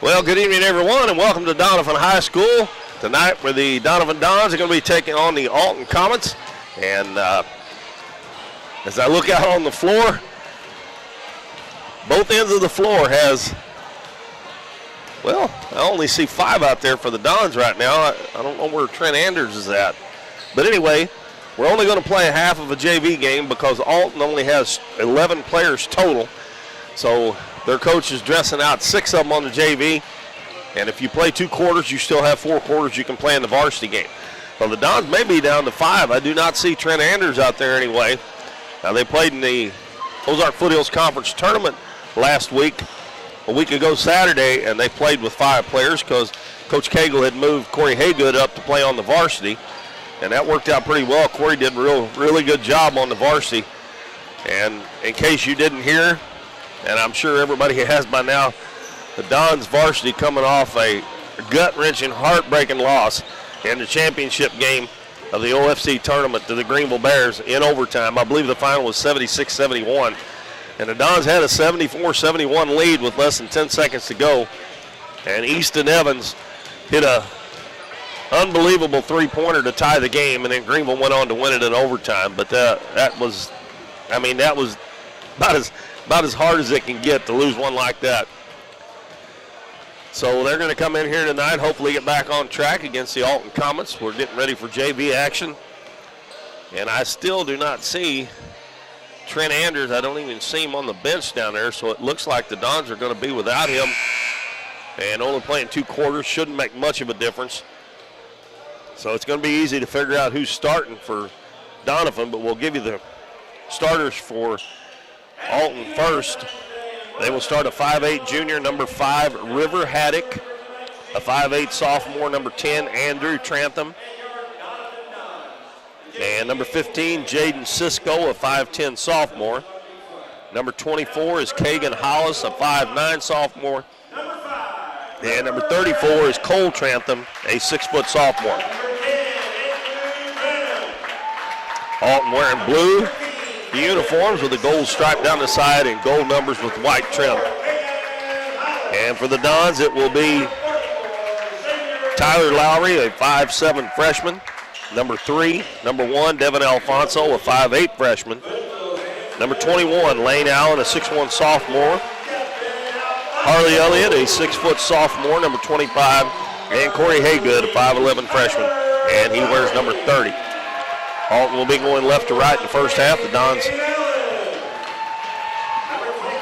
Well, good evening, everyone, and welcome to Doniphan High School. Tonight, where the Doniphan Dons are going to be taking on the Alton Comets. And as I look out on the floor, both ends of the floor has, well, I only see 5 out there for the Dons right now. I don't know where Trent Anders is at. But anyway, we're only going to play a half of a JV game because Alton only has 11 players total. So their coach is dressing out 6 of them on the JV. And if you play 2 quarters, you still have 4 quarters you can play in the varsity game. Well, the Dons may be down to 5. I do not see Trent Anders out there anyway. Now, they played in the Ozark Foothills Conference tournament last week, a week ago Saturday, and they played with 5 players because Coach Cagle had moved Corey Haygood up to play on the varsity. And that worked out pretty well. Corey did a really good job on the varsity. And in case you didn't hear, and I'm sure everybody has by now, the Dons varsity coming off a gut-wrenching, heartbreaking loss in the championship game of the OFC tournament to the Greenville Bears in overtime. I believe the final was 76-71. And the Dons had a 74-71 lead with less than 10 seconds to go. And Easton Evans hit a unbelievable 3-pointer to tie the game, and then Greenville went on to win it in overtime. But that was about as hard as it can get to lose one like that. So they're going to come in here tonight, hopefully get back on track against the Alton Comets. We're getting ready for JV action. And I still do not see Trent Anders. I don't even see him on the bench down there, so it looks like the Dons are going to be without him. And only playing 2 quarters shouldn't make much of a difference. So it's going to be easy to figure out who's starting for Doniphan, but we'll give you the starters for Alton first. They will start a 5'8 junior, number 5, River Haddock. A 5'8 sophomore, number 10, Andrew Trantham. And number 15, Jaden Cisco, a 5'10 sophomore. Number 24 is Kagan Hollis, a 5'9 sophomore. And number 34 is Cole Trantham, a 6-foot sophomore. Alton wearing blue uniforms with a gold stripe down the side and gold numbers with white trim. And for the Dons, it will be Tyler Lowry, a 5'7 freshman. Number 3, number 1, Devin Alfonso, a 5'8 freshman. Number 21, Lane Allen, a 6'1 sophomore. Harley Elliott, a 6-foot sophomore, number 25. And Corey Haygood, a 5'11 freshman, and he wears number 30. Alton will be going left to right in the first half. The Dons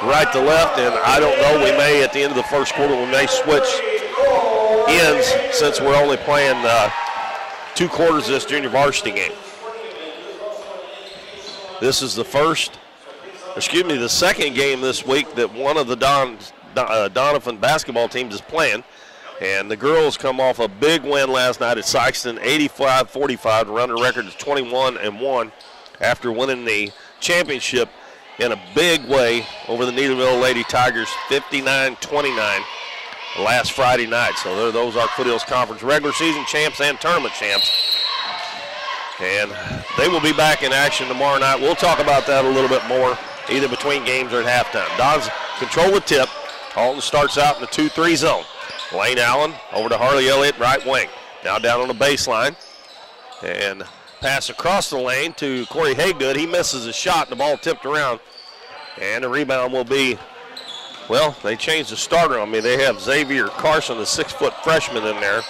right to left, and I don't know, we may, at the end of the first quarter, we may switch ends since we're only playing 2 quarters of this junior varsity game. This is the second game this week that one of the Doniphan basketball teams is playing. And the girls come off a big win last night at Sykeston, 85-45, to run the record to 21-1 after winning the championship in a big way over the Needhamville Lady Tigers, 59-29 last Friday night. So they're those Ozark Foothills Conference regular season champs and tournament champs. And they will be back in action tomorrow night. We'll talk about that a little bit more, either between games or at halftime. Dons control the tip. Alton starts out in the 2-3 zone. Lane Allen over to Harley Elliott, right wing. Now down on the baseline. And pass across the lane to Corey Haygood. He misses a shot, and the ball tipped around. And the rebound will be, well, they changed the starter on me. They have Xavier Carson, the 6-foot freshman, in there.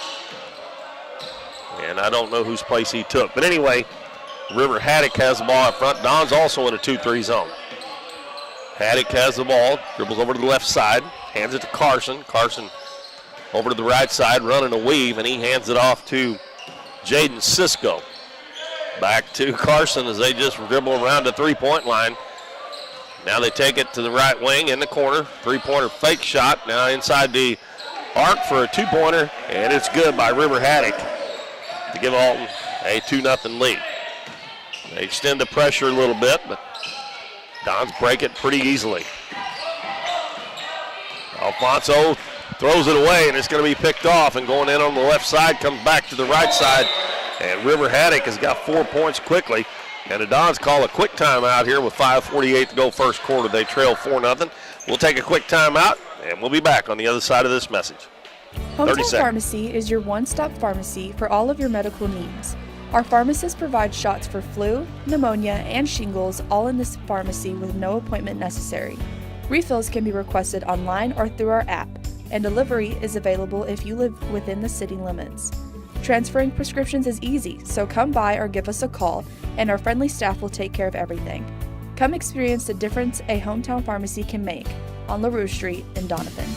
And I don't know whose place he took. But anyway, River Haddock has the ball up front. Don's also in a 2-3 zone. Haddock has the ball, dribbles over to the left side, hands it to Carson. Carson over to the right side, running a weave, and he hands it off to Jaden Cisco. Back to Carson as they just dribble around the 3-point line. Now they take it to the right wing in the corner. 3-pointer fake shot. Now inside the arc for a 2-pointer, and it's good by River Haddock to give Alton a 2-0 lead. They extend the pressure a little bit, but Dons break it pretty easily. Alfonso throws it away, and it's going to be picked off, and going in on the left side, comes back to the right side, and River Haddock has got 4 points quickly. And the Dons call a quick timeout here with 5:48 to go first quarter. They trail 4-0. We'll take a quick timeout, and we'll be back on the other side of this message. Hometown Pharmacy is your one-stop pharmacy for all of your medical needs. Our pharmacists provide shots for flu, pneumonia, and shingles all in this pharmacy with no appointment necessary. Refills can be requested online or through our app, and delivery is available if you live within the city limits. Transferring prescriptions is easy, so come by or give us a call, and our friendly staff will take care of everything. Come experience the difference a hometown pharmacy can make on LaRue Street in Doniphan.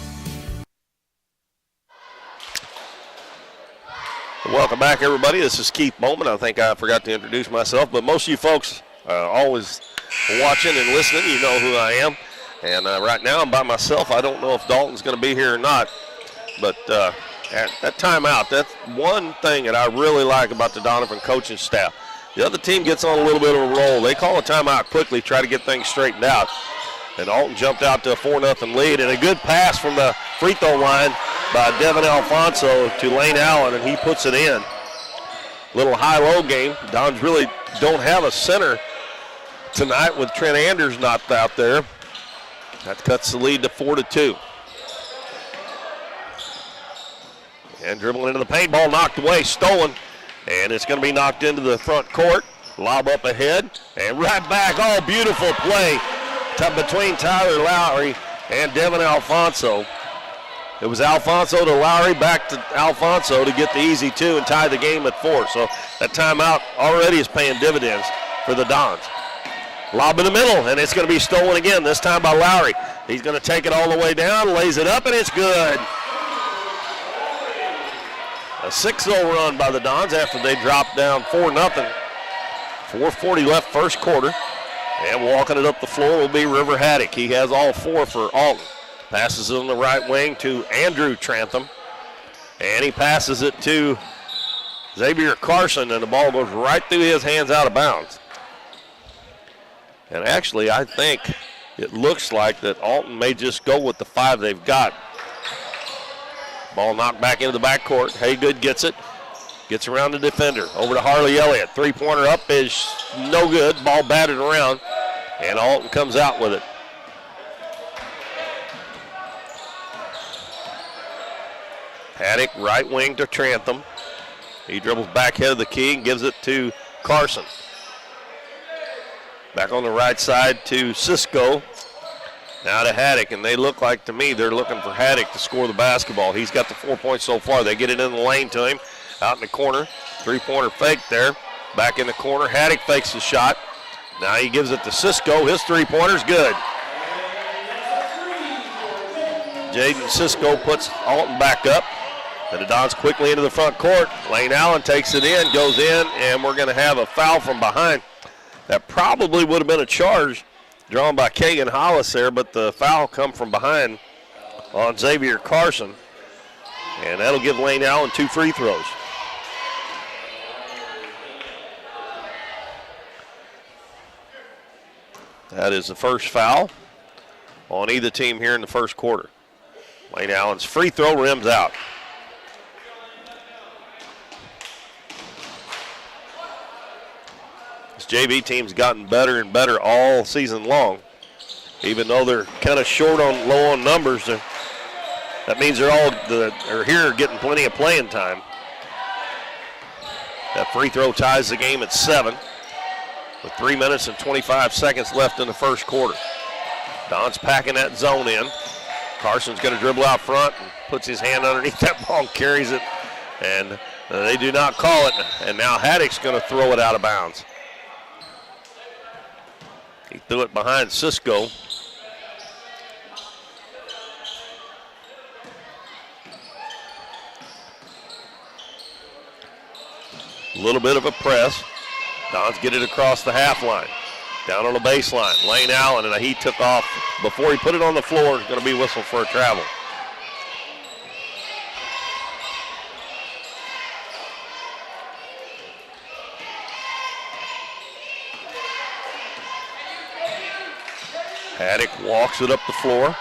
Welcome back, everybody. This is Keith Bowman. I think I forgot to introduce myself, but most of you folks always watching and listening, you know who I am. And right now I'm by myself. I don't know if Dalton's going to be here or not, but at that timeout, that's one thing that I really like about the Doniphan coaching staff. The other team gets on a little bit of a roll. They call a timeout quickly, try to get things straightened out. And Alton jumped out to a 4-0 lead, and a good pass from the free throw line by Devin Alfonso to Lane Allen, and he puts it in. Little high-low game. Dons really don't have a center tonight with Trent Anders not out there. That cuts the lead to 4-2. And dribbling into the paint, ball knocked away, stolen, and it's going to be knocked into the front court. Lob up ahead, and right back. Oh, beautiful play between Tyler Lowry and Devin Alfonso. It was Alfonso to Lowry, back to Alfonso to get the easy two and tie the game at 4. So that timeout already is paying dividends for the Dons. Lob in the middle, and it's going to be stolen again, this time by Lowry. He's going to take it all the way down, lays it up, and it's good. A 6-0 run by the Dons after they dropped down 4-0. 4:40 left first quarter. And walking it up the floor will be River Haddock. He has all 4 for Alton. Passes it on the right wing to Andrew Trantham. And he passes it to Xavier Carson, and the ball goes right through his hands out of bounds. And actually, I think it looks like that Alton may just go with the 5 they've got. Ball knocked back into the backcourt. Haygood gets it. Gets around the defender. Over to Harley Elliott. Three-pointer up is no good. Ball batted around. And Alton comes out with it. Haddock, right wing to Trantham. He dribbles back head of the key and gives it to Carson. Back on the right side to Cisco. Now to Haddock, and they look like, to me, they're looking for Haddock to score the basketball. He's got the 4 points so far. They get it in the lane to him. Out in the corner. Three-pointer fake there. Back in the corner. Haddock fakes the shot. Now he gives it to Cisco. His three-pointer's good. Jaden Cisco puts Alton back up. And the Dons quickly into the front court. Lane Allen takes it in, goes in, and we're going to have a foul from behind. That probably would have been a charge drawn by Kagan Hollis there, but the foul come from behind on Xavier Carson. And that'll give Lane Allen 2 free throws. That is the first foul on either team here in the first quarter. Lane Allen's free throw rims out. This JV team's gotten better and better all season long. Even though they're kind of low on numbers, that means they're here getting plenty of playing time. That free throw ties the game at 7 with 3 minutes and 25 seconds left in the first quarter. Don's packing that zone in. Carson's going to dribble out front and puts his hand underneath that ball and carries it. And they do not call it. And now Haddock's going to throw it out of bounds. He threw it behind Cisco. A little bit of a press. Dons get it across the half line. Down on the baseline. Lane Allen, and he took off before he put it on the floor. It's going to be whistled for a travel. Haddock walks it up the floor.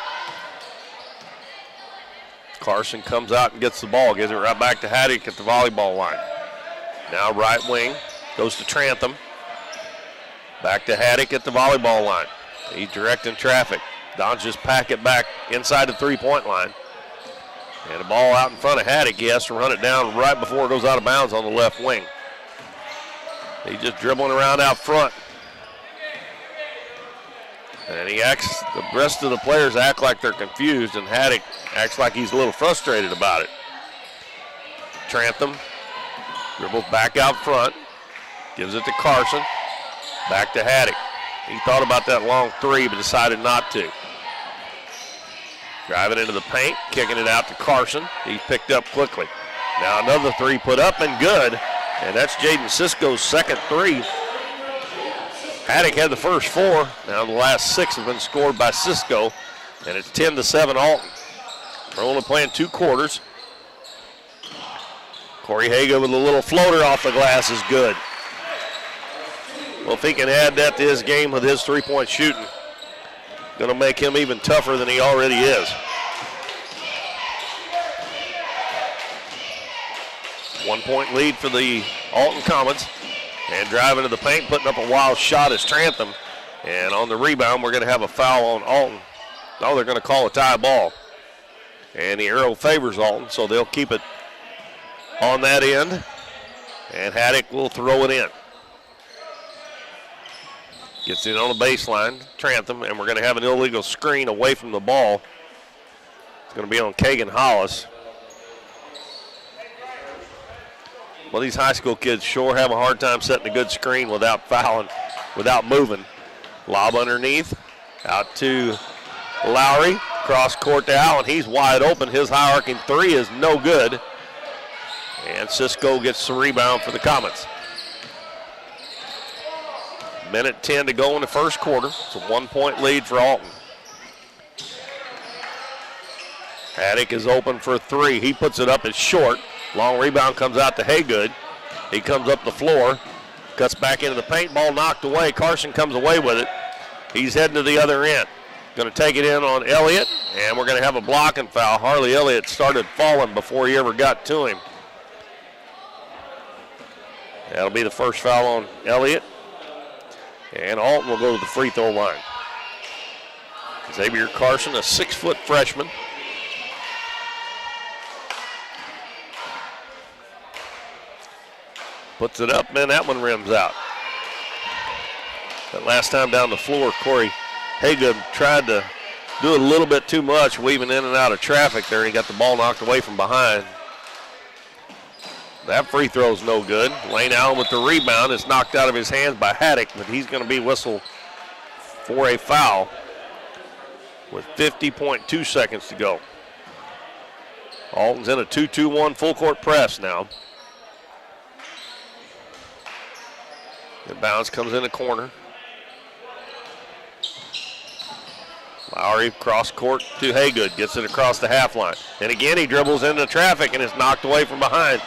Carson comes out and gets the ball. Gives it right back to Haddock at the volleyball line. Now right wing. Goes to Trantham. Back to Haddock at the volleyball line. He's directing traffic. Dons just pack it back inside the three-point line. And the ball out in front of Haddock. He has to run it down right before it goes out of bounds on the left wing. He's just dribbling around out front. And the rest of the players act like they're confused, and Haddock acts like he's a little frustrated about it. Trantham dribbles back out front, gives it to Carson, back to Haddock. He thought about that long three, but decided not to. Driving into the paint, kicking it out to Carson. He's picked up quickly. Now another three put up and good, and that's Jaden Cisco's second three. Haddock had the first four. Now the last six have been scored by Cisco, and it's 10-7 Alton. We're only playing 2 quarters. Corey Haga with a little floater off the glass is good. Well, if he can add that to his game with his three-point shooting, going to make him even tougher than he already is. 1 point lead for the Alton Comets. And driving to the paint, putting up a wild shot is Trantham. And on the rebound, we're going to have a foul on Alton. No, they're going to call a tie ball. And the arrow favors Alton, so they'll keep it on that end. And Haddock will throw it in. Gets it on the baseline, Trantham, and we're going to have an illegal screen away from the ball. It's going to be on Kagan Hollis. Well, these high school kids sure have a hard time setting a good screen without fouling, without moving. Lob underneath, out to Lowry, cross court to Allen. He's wide open. His high arcing three is no good. And Cisco gets the rebound for the Comets. Minute 10 to go in the first quarter. It's a 1 point lead for Alton. Haddock is open for three. He puts it up, it's short. Long rebound comes out to Haygood. He comes up the floor, cuts back into the paint, ball knocked away. Carson comes away with it. He's heading to the other end. Going to take it in on Elliott, and we're going to have a blocking foul. Harley Elliott started falling before he ever got to him. That'll be the first foul on Elliott. And Alton will go to the free throw line. Xavier Carson, a 6-foot freshman. Puts it up, and that one rims out. That last time down the floor, Corey Haga tried to do a little bit too much, weaving in and out of traffic there. He got the ball knocked away from behind. That free throw's no good. Lane Allen with the rebound. It's knocked out of his hands by Haddock, but he's going to be whistled for a foul with 50.2 seconds to go. Alton's in a 2-2-1 full court press now. The bounce comes in the corner. Lowry cross court to Haygood, gets it across the half line. And again, he dribbles into traffic and is knocked away from behind.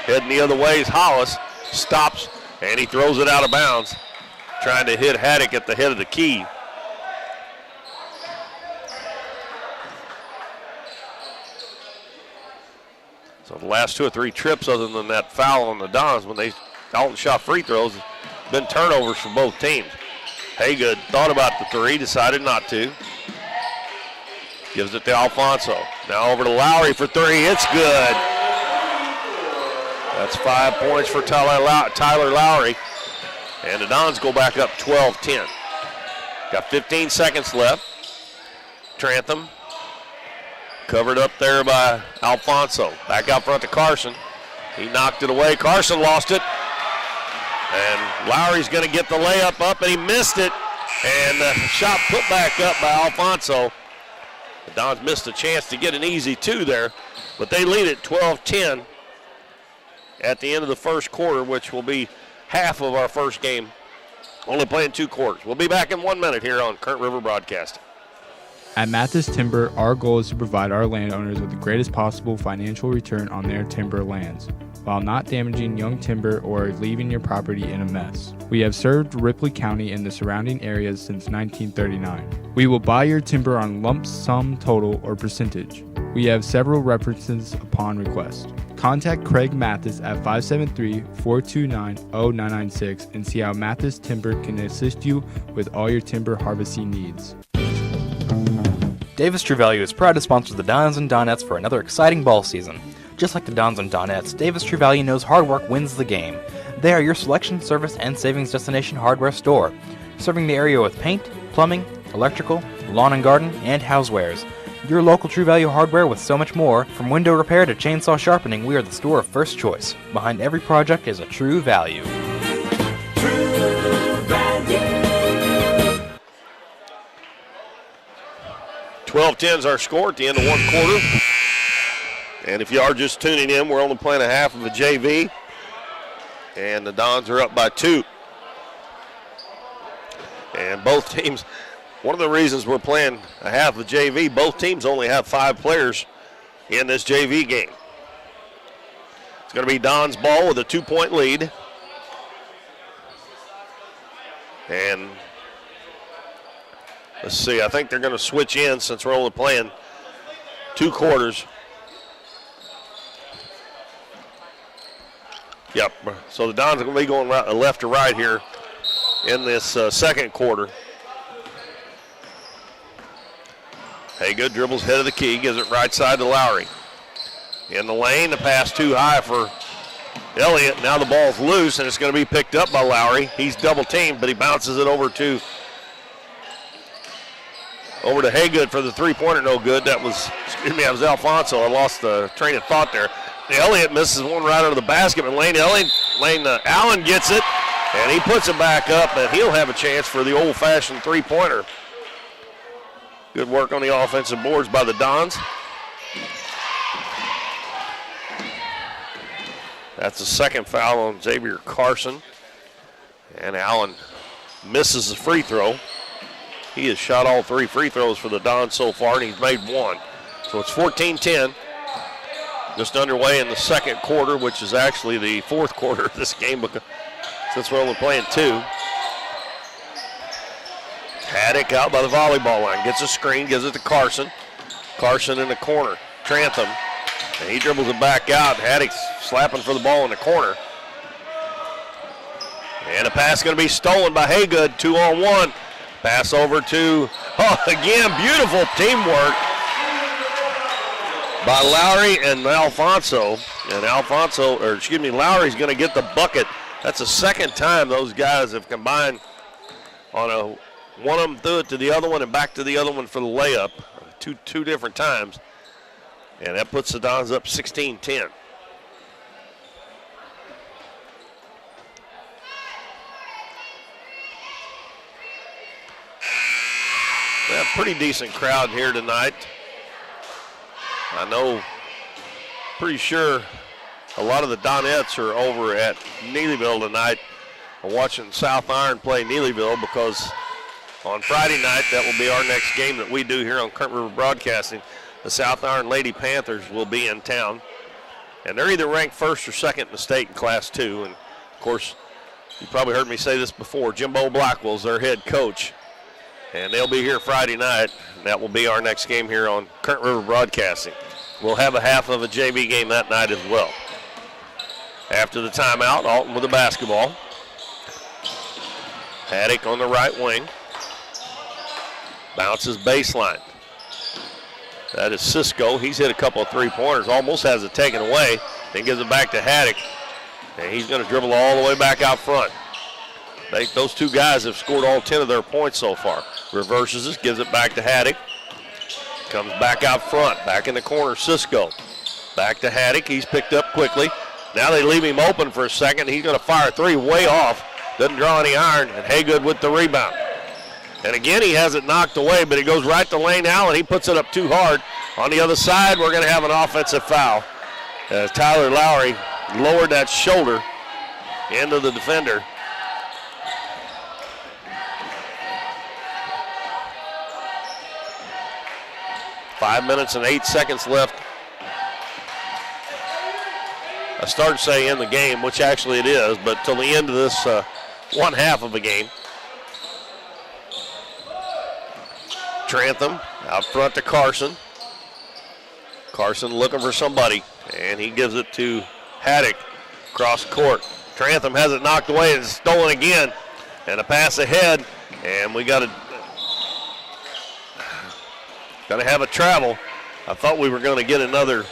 Heading the other way is Hollis, stops, and he throws it out of bounds, trying to hit Haddock at the head of the key. So the last 2 or 3 trips, other than that foul on the Dons, when Alton shot free throws, been turnovers for both teams. Haygood thought about the three, decided not to. Gives it to Alfonso. Now over to Lowry for three. It's good. That's 5 points for Tyler Lowry. And the Dons go back up 12-10. Got 15 seconds left. Trantham covered up there by Alfonso. Back out front to Carson. He knocked it away. Carson lost it. And Lowry's going to get the layup up, and he missed it. And the shot put back up by Alfonso. The Dons missed a chance to get an easy 2 there, but they lead it 12-10 at the end of the first quarter, which will be half of our first game. Only playing 2 quarters. We'll be back in 1 minute here on Current River Broadcasting. At Mathis Timber, our goal is to provide our landowners with the greatest possible financial return on their timber lands, while not damaging young timber or leaving your property in a mess. We have served Ripley County and the surrounding areas since 1939. We will buy your timber on lump sum total or percentage. We have several references upon request. Contact Craig Mathis at 573-429-0996 and see how Mathis Timber can assist you with all your timber harvesting needs. Davis True Value is proud to sponsor the Dons and Donettes for another exciting ball season. Just like the Dons and Donettes, Davis True Value knows hard work wins the game. They are your selection, service, and savings destination hardware store, serving the area with paint, plumbing, electrical, lawn and garden, and housewares. Your local True Value hardware with so much more. From window repair to chainsaw sharpening, we are the store of first choice. Behind every project is a True Value. True Value. 12-10 is our score at the end of one quarter. And if you are just tuning in, we're only playing a half of a JV. And the Dons are up by 2. And both teams, one of the reasons we're playing a half of JV, both teams only have 5 players in this JV game. It's going to be Don's ball with a 2-point lead. And let's see, I think they're going to switch in since we're only playing 2 quarters. Yep, so the Dons are going to be going right, left to right here in this second quarter. Haygood dribbles head of the key, gives it right side to Lowry. In the lane, the pass too high for Elliott. Now the ball's loose, and it's going to be picked up by Lowry. He's double teamed, but he bounces it over to Haygood for the three-pointer, no good. That was Alfonso. I lost the train of thought there. Elliott misses one right under the basket, but Allen gets it, and he puts it back up, and he'll have a chance for the old-fashioned three-pointer. Good work on the offensive boards by the Dons. That's the second foul on Xavier Carson, and Allen misses the free throw. He has shot all 3 free throws for the Dons so far, and he's made 1. So it's 14-10. Just underway in the second quarter, which is actually the fourth quarter of this game because since we're only playing 2. Haddock out by the volleyball line. Gets a screen, gives it to Carson. Carson in the corner. Trantham. And he dribbles it back out. Haddock's slapping for the ball in the corner. And the pass going to be stolen by Haygood. 2-on-1. Pass over to, again, beautiful teamwork by Lowry and Alfonso. And Lowry's going to get the bucket. That's the second time those guys have combined on one of them threw it to the other one and back to the other one for the layup. Two different times. And that puts the Dons up 16-10. Yeah, pretty decent crowd here tonight. I know, pretty sure a lot of the Donettes are over at Neelyville tonight watching South Iron play Neelyville because on Friday night, that will be our next game that we do here on Current River Broadcasting. The South Iron Lady Panthers will be in town. And they're either ranked first or second in the state in Class 2. And, of course, you probably heard me say this before, Jimbo Blackwell's their head coach. And they'll be here Friday night. And that will be our next game here on Current River Broadcasting. We'll have a half of a JV game that night as well. After the timeout, Alton with the basketball. Haddock on the right wing. Bounces baseline. That is Cisco. He's hit a couple of three-pointers, almost has it taken away, then gives it back to Haddock. And he's going to dribble all the way back out front. Those two guys have scored all 10 of their points so far. Reverses it, gives it back to Haddock. Comes back out front, back in the corner, Cisco. Back to Haddock, he's picked up quickly. Now they leave him open for a second. He's going to fire 3 way off. Doesn't draw any iron, and Haygood with the rebound. And again, he has it knocked away, but he goes right to Lane Allen. He puts it up too hard. On the other side, we're going to have an offensive foul. As Tyler Lowry lowered that shoulder into the defender. Five minutes and 8 seconds left. I started saying in the game, which actually it is, but till the end of this one half of the game. Trantham out front to Carson. Carson looking for somebody. And he gives it to Haddock cross court. Trantham has it knocked away and stolen again. And a pass ahead. And we got to have a travel. I thought we were going to get another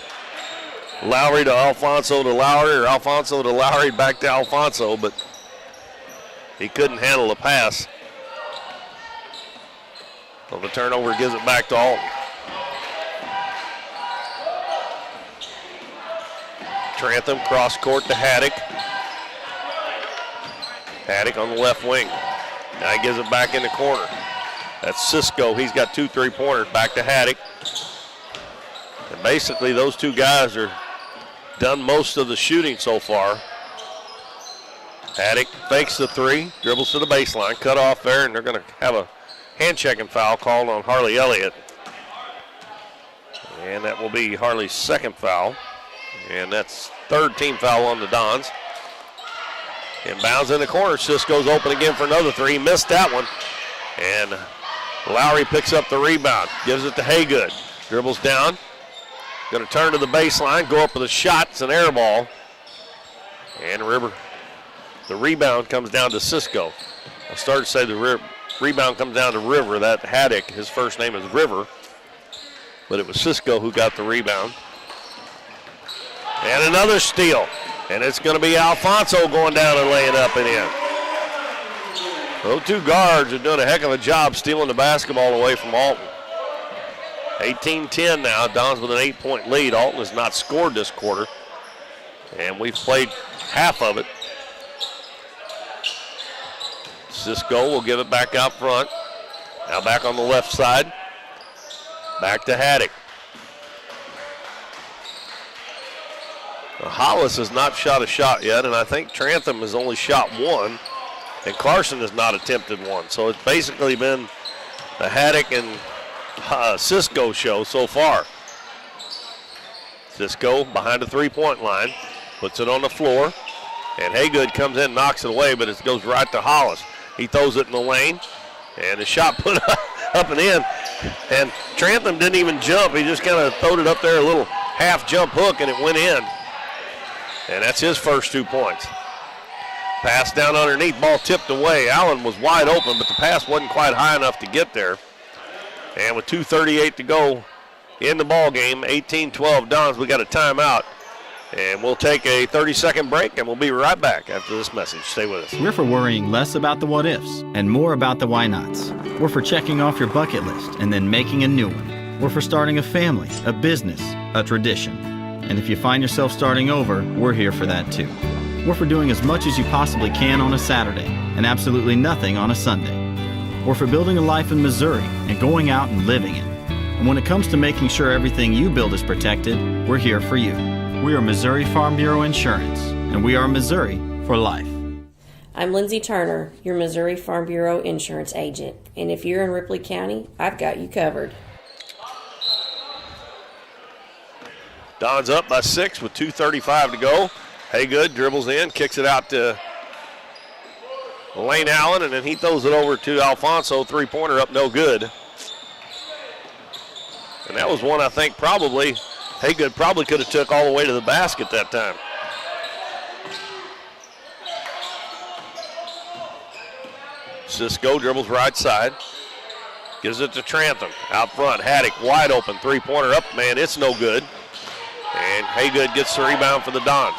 Lowry to Alfonso to Lowry, or Alfonso to Lowry back to Alfonso, but he couldn't handle the pass. So the turnover gives it back to Alton. Trantham cross court to Haddock. Haddock on the left wing. Now he gives it back in the corner. That's Cisco. He's got 2 3-pointers. Back to Haddock. And basically those two guys are done most of the shooting so far. Haddock fakes the 3, dribbles to the baseline, cut off there, and they're going to have a hand-checking foul called on Harley Elliott. And that will be Harley's second foul. And that's third team foul on the Dons. Inbounds in the corner. Cisco's open again for another 3. Missed that one. And Lowry picks up the rebound. Gives it to Haygood. Dribbles down. Going to turn to the baseline. Go up with a shot. It's an air ball. And the rebound comes down to Cisco. I started to say the rebound comes down to River. That Haddock, his first name is River. But it was Cisco who got the rebound. And another steal. And it's going to be Alfonso going down and laying up and in. Those two guards are doing a heck of a job stealing the basketball away from Alton. 18-10 now. Dons with an 8-point lead. Alton has not scored this quarter. And we've played half of it. Cisco will give it back out front. Now back on the left side. Back to Haddock. Hollis has not shot a shot yet, and I think Trantham has only shot 1, and Clarkson has not attempted 1. So it's basically been the Haddock and Cisco show so far. Cisco behind the 3-point line, puts it on the floor, and Haygood comes in, knocks it away, but it goes right to Hollis. He throws it in the lane, and the shot put up and in, and Trantham didn't even jump. He just kind of throwed it up there, a little half jump hook, and it went in. And that's his first 2 points. Pass down underneath, ball tipped away. Allen was wide open, but the pass wasn't quite high enough to get there. And with 2:38 to go in the ball game, 18-12 Dons, we got a timeout. And we'll take a 30-second break, and we'll be right back after this message. Stay with us. We're for worrying less about the what-ifs and more about the why-nots. We're for checking off your bucket list and then making a new one. We're for starting a family, a business, a tradition. And if you find yourself starting over, we're here for that too. We're for doing as much as you possibly can on a Saturday and absolutely nothing on a Sunday. We're for building a life in Missouri and going out and living it. And when it comes to making sure everything you build is protected, we're here for you. We are Missouri Farm Bureau Insurance, and we are Missouri for life. I'm Lindsay Turner, your Missouri Farm Bureau insurance agent. And if you're in Ripley County, I've got you covered. Don's up by 6 with 2:35 to go. Haygood dribbles in, kicks it out to Lane Allen, and then he throws it over to Alfonso. 3-pointer up, no good. And that was one I think Haygood probably could have took all the way to the basket that time. Cisco dribbles right side. Gives it to Trantham. Out front, Haddock wide open. 3-pointer up, man, it's no good. And Haygood gets the rebound for the Dons.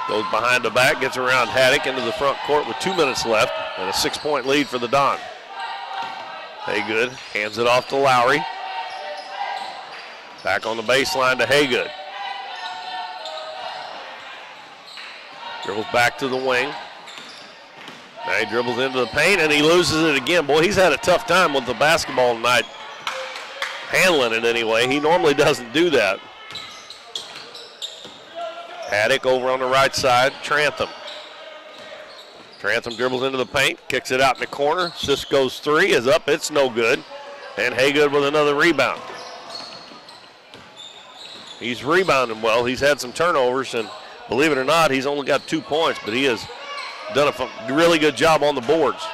Goes behind the back, gets around Haddock into the front court with 2 minutes left, and a 6-point lead for the Dons. Haygood hands it off to Lowry. Back on the baseline to Haygood. Dribbles back to the wing. Now he dribbles into the paint, and he loses it again. Boy, he's had a tough time with the basketball tonight. Handling it anyway. He normally doesn't do that. Haddock over on the right side. Trantham. Trantham dribbles into the paint, kicks it out in the corner. Cisco's 3 is up. It's no good. And Haygood with another rebound. He's rebounding well. He's had some turnovers, and believe it or not, he's only got 2 points, but he has done a really good job on the boards.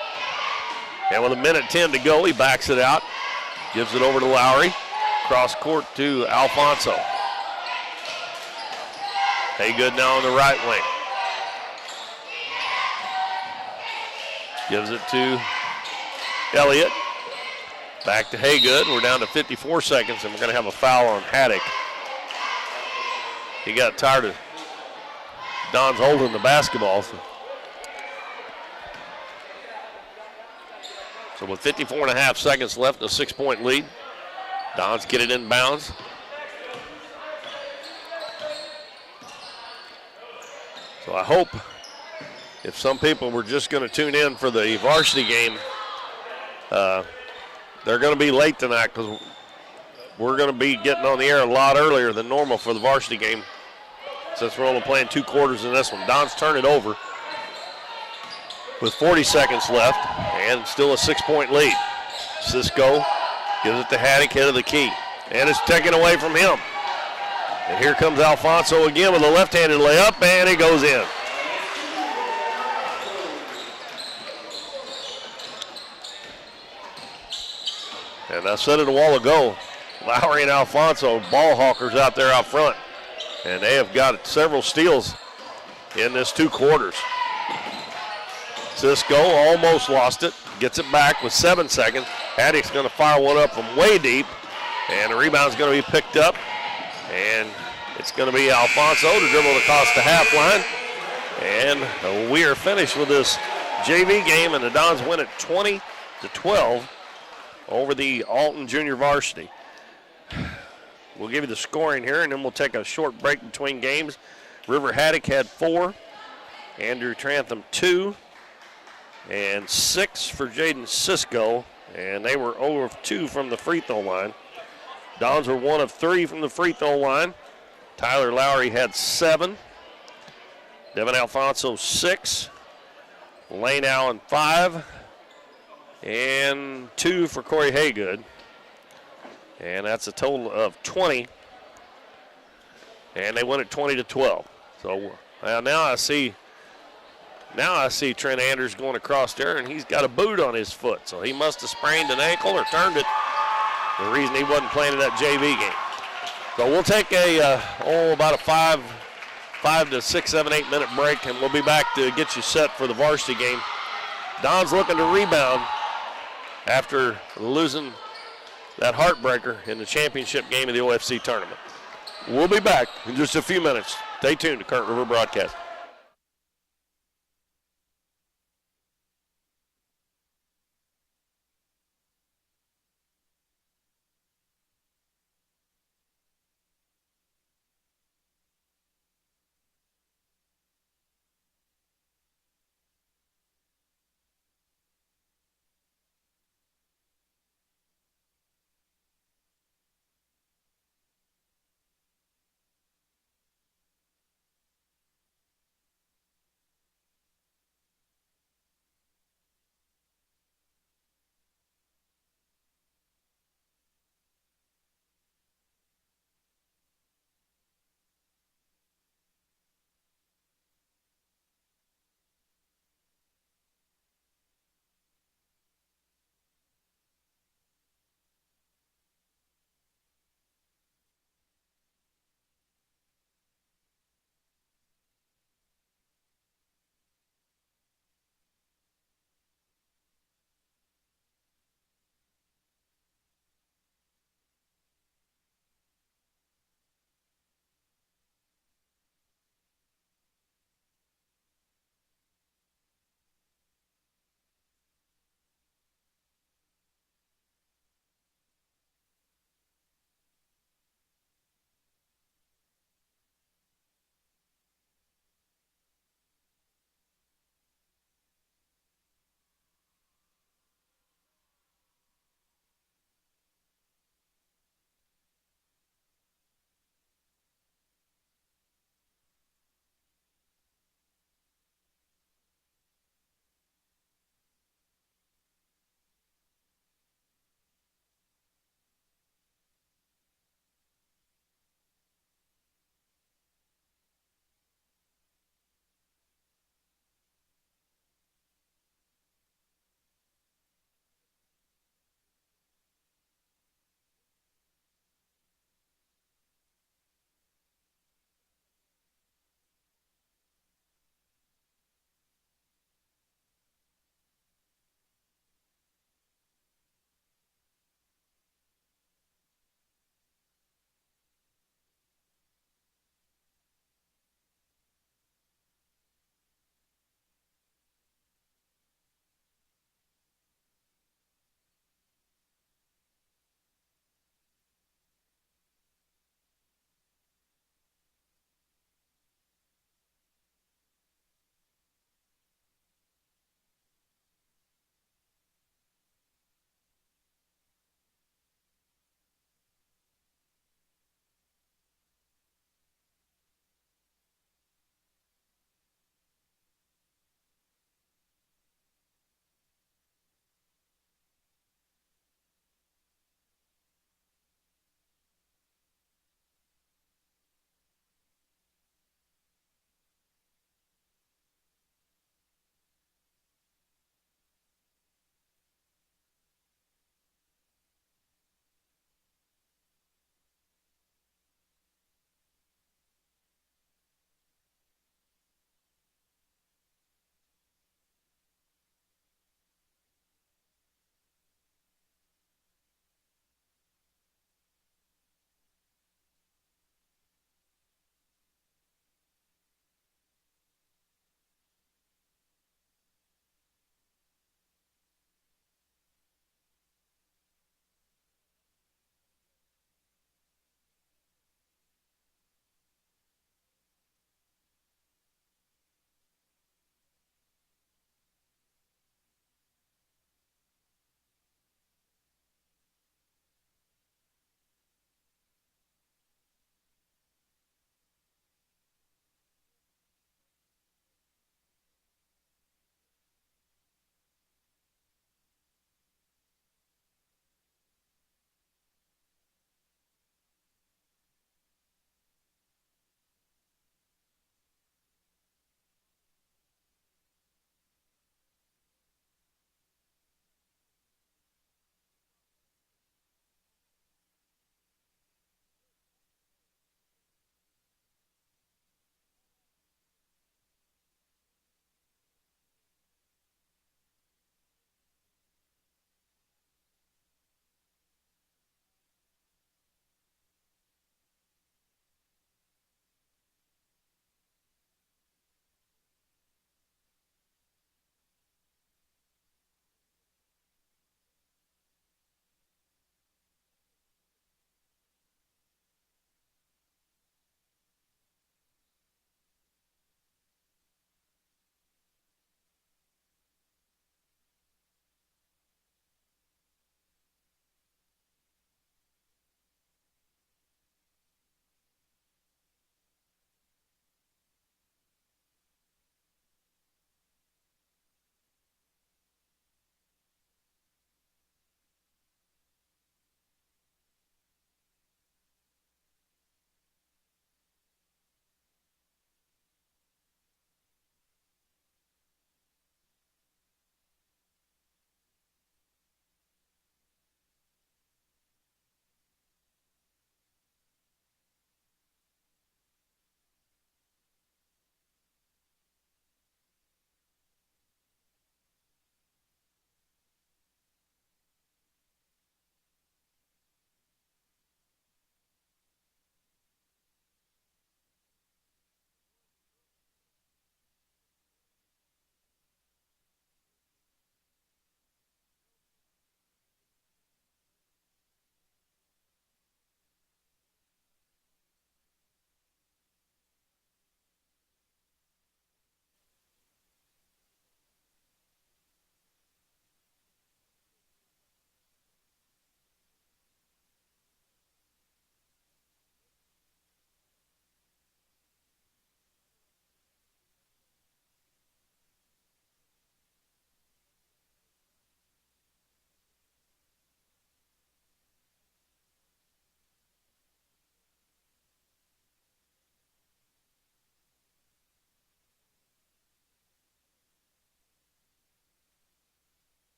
And with 1:10 to go, he backs it out. Gives it over to Lowry. Cross court to Alfonso. Haygood now on the right wing. Gives it to Elliott. Back to Haygood. We're down to 54 seconds, and we're going to have a foul on Haddock. He got tired of Don's holding the basketball. So with 54 and a half seconds left, a 6-point lead. Don's get it inbounds. So I hope if some people were just going to tune in for the varsity game, they're going to be late tonight because we're going to be getting on the air a lot earlier than normal for the varsity game since we're only playing 2 quarters in this one. Don's turn it over with 40 seconds left and still a 6-point lead. Cisco gives it to Haddock, head of the key, and it's taken away from him. And here comes Alfonso again with a left-handed layup, and it goes in. And I said it a while ago, Lowry and Alfonso, ball hawkers out there out front. And they have got several steals in this 2 quarters. Cisco almost lost it, gets it back with 7 seconds. Haddock's going to fire one up from way deep, and the rebound's going to be picked up. And it's going to be Alfonso to dribble across the half line. And we are finished with this JV game, and the Dons win it 20-12 over the Alton Junior Varsity. We'll give you the scoring here, and then we'll take a short break between games. River Haddock had 4, Andrew Trantham 2, and 6 for Jaden Cisco, and they were 0 of 2 from the free throw line. Dons were 1 of 3 from the free throw line. Tyler Lowry had 7. Devin Alfonso 6. Lane Allen 5. And 2 for Corey Haygood. And that's a total of 20. And they win it 20-12. So now I see Trent Anders going across there, and he's got a boot on his foot. So he must have sprained an ankle or turned it. The reason he wasn't playing in that JV game. So we'll take about a 5 to 6, 7, 8 minute break, and we'll be back to get you set for the varsity game. Don's looking to rebound after losing that heartbreaker in the championship game of the OFC tournament. We'll be back in just a few minutes. Stay tuned to Current River Broadcast.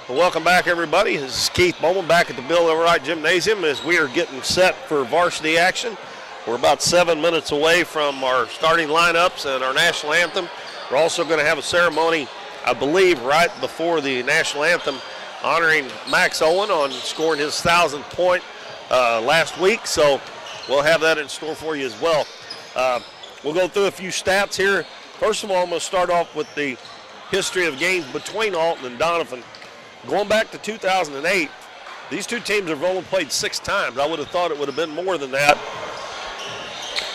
Well, welcome back, everybody. This is Keith Bowman back at the Bill Everett Gymnasium as we are getting set for varsity action. We're about 7 minutes away from our starting lineups and our national anthem. We're also going to have a ceremony, I believe, right before the national anthem, honoring Max Owen on scoring his 1,000th point last week. So we'll have that in store for you as well. We'll go through a few stats here. First of all, I'm going to start off with the history of games between Alton and Doniphan. Going back to 2008, these two teams have only played 6 times. I would have thought it would have been more than that.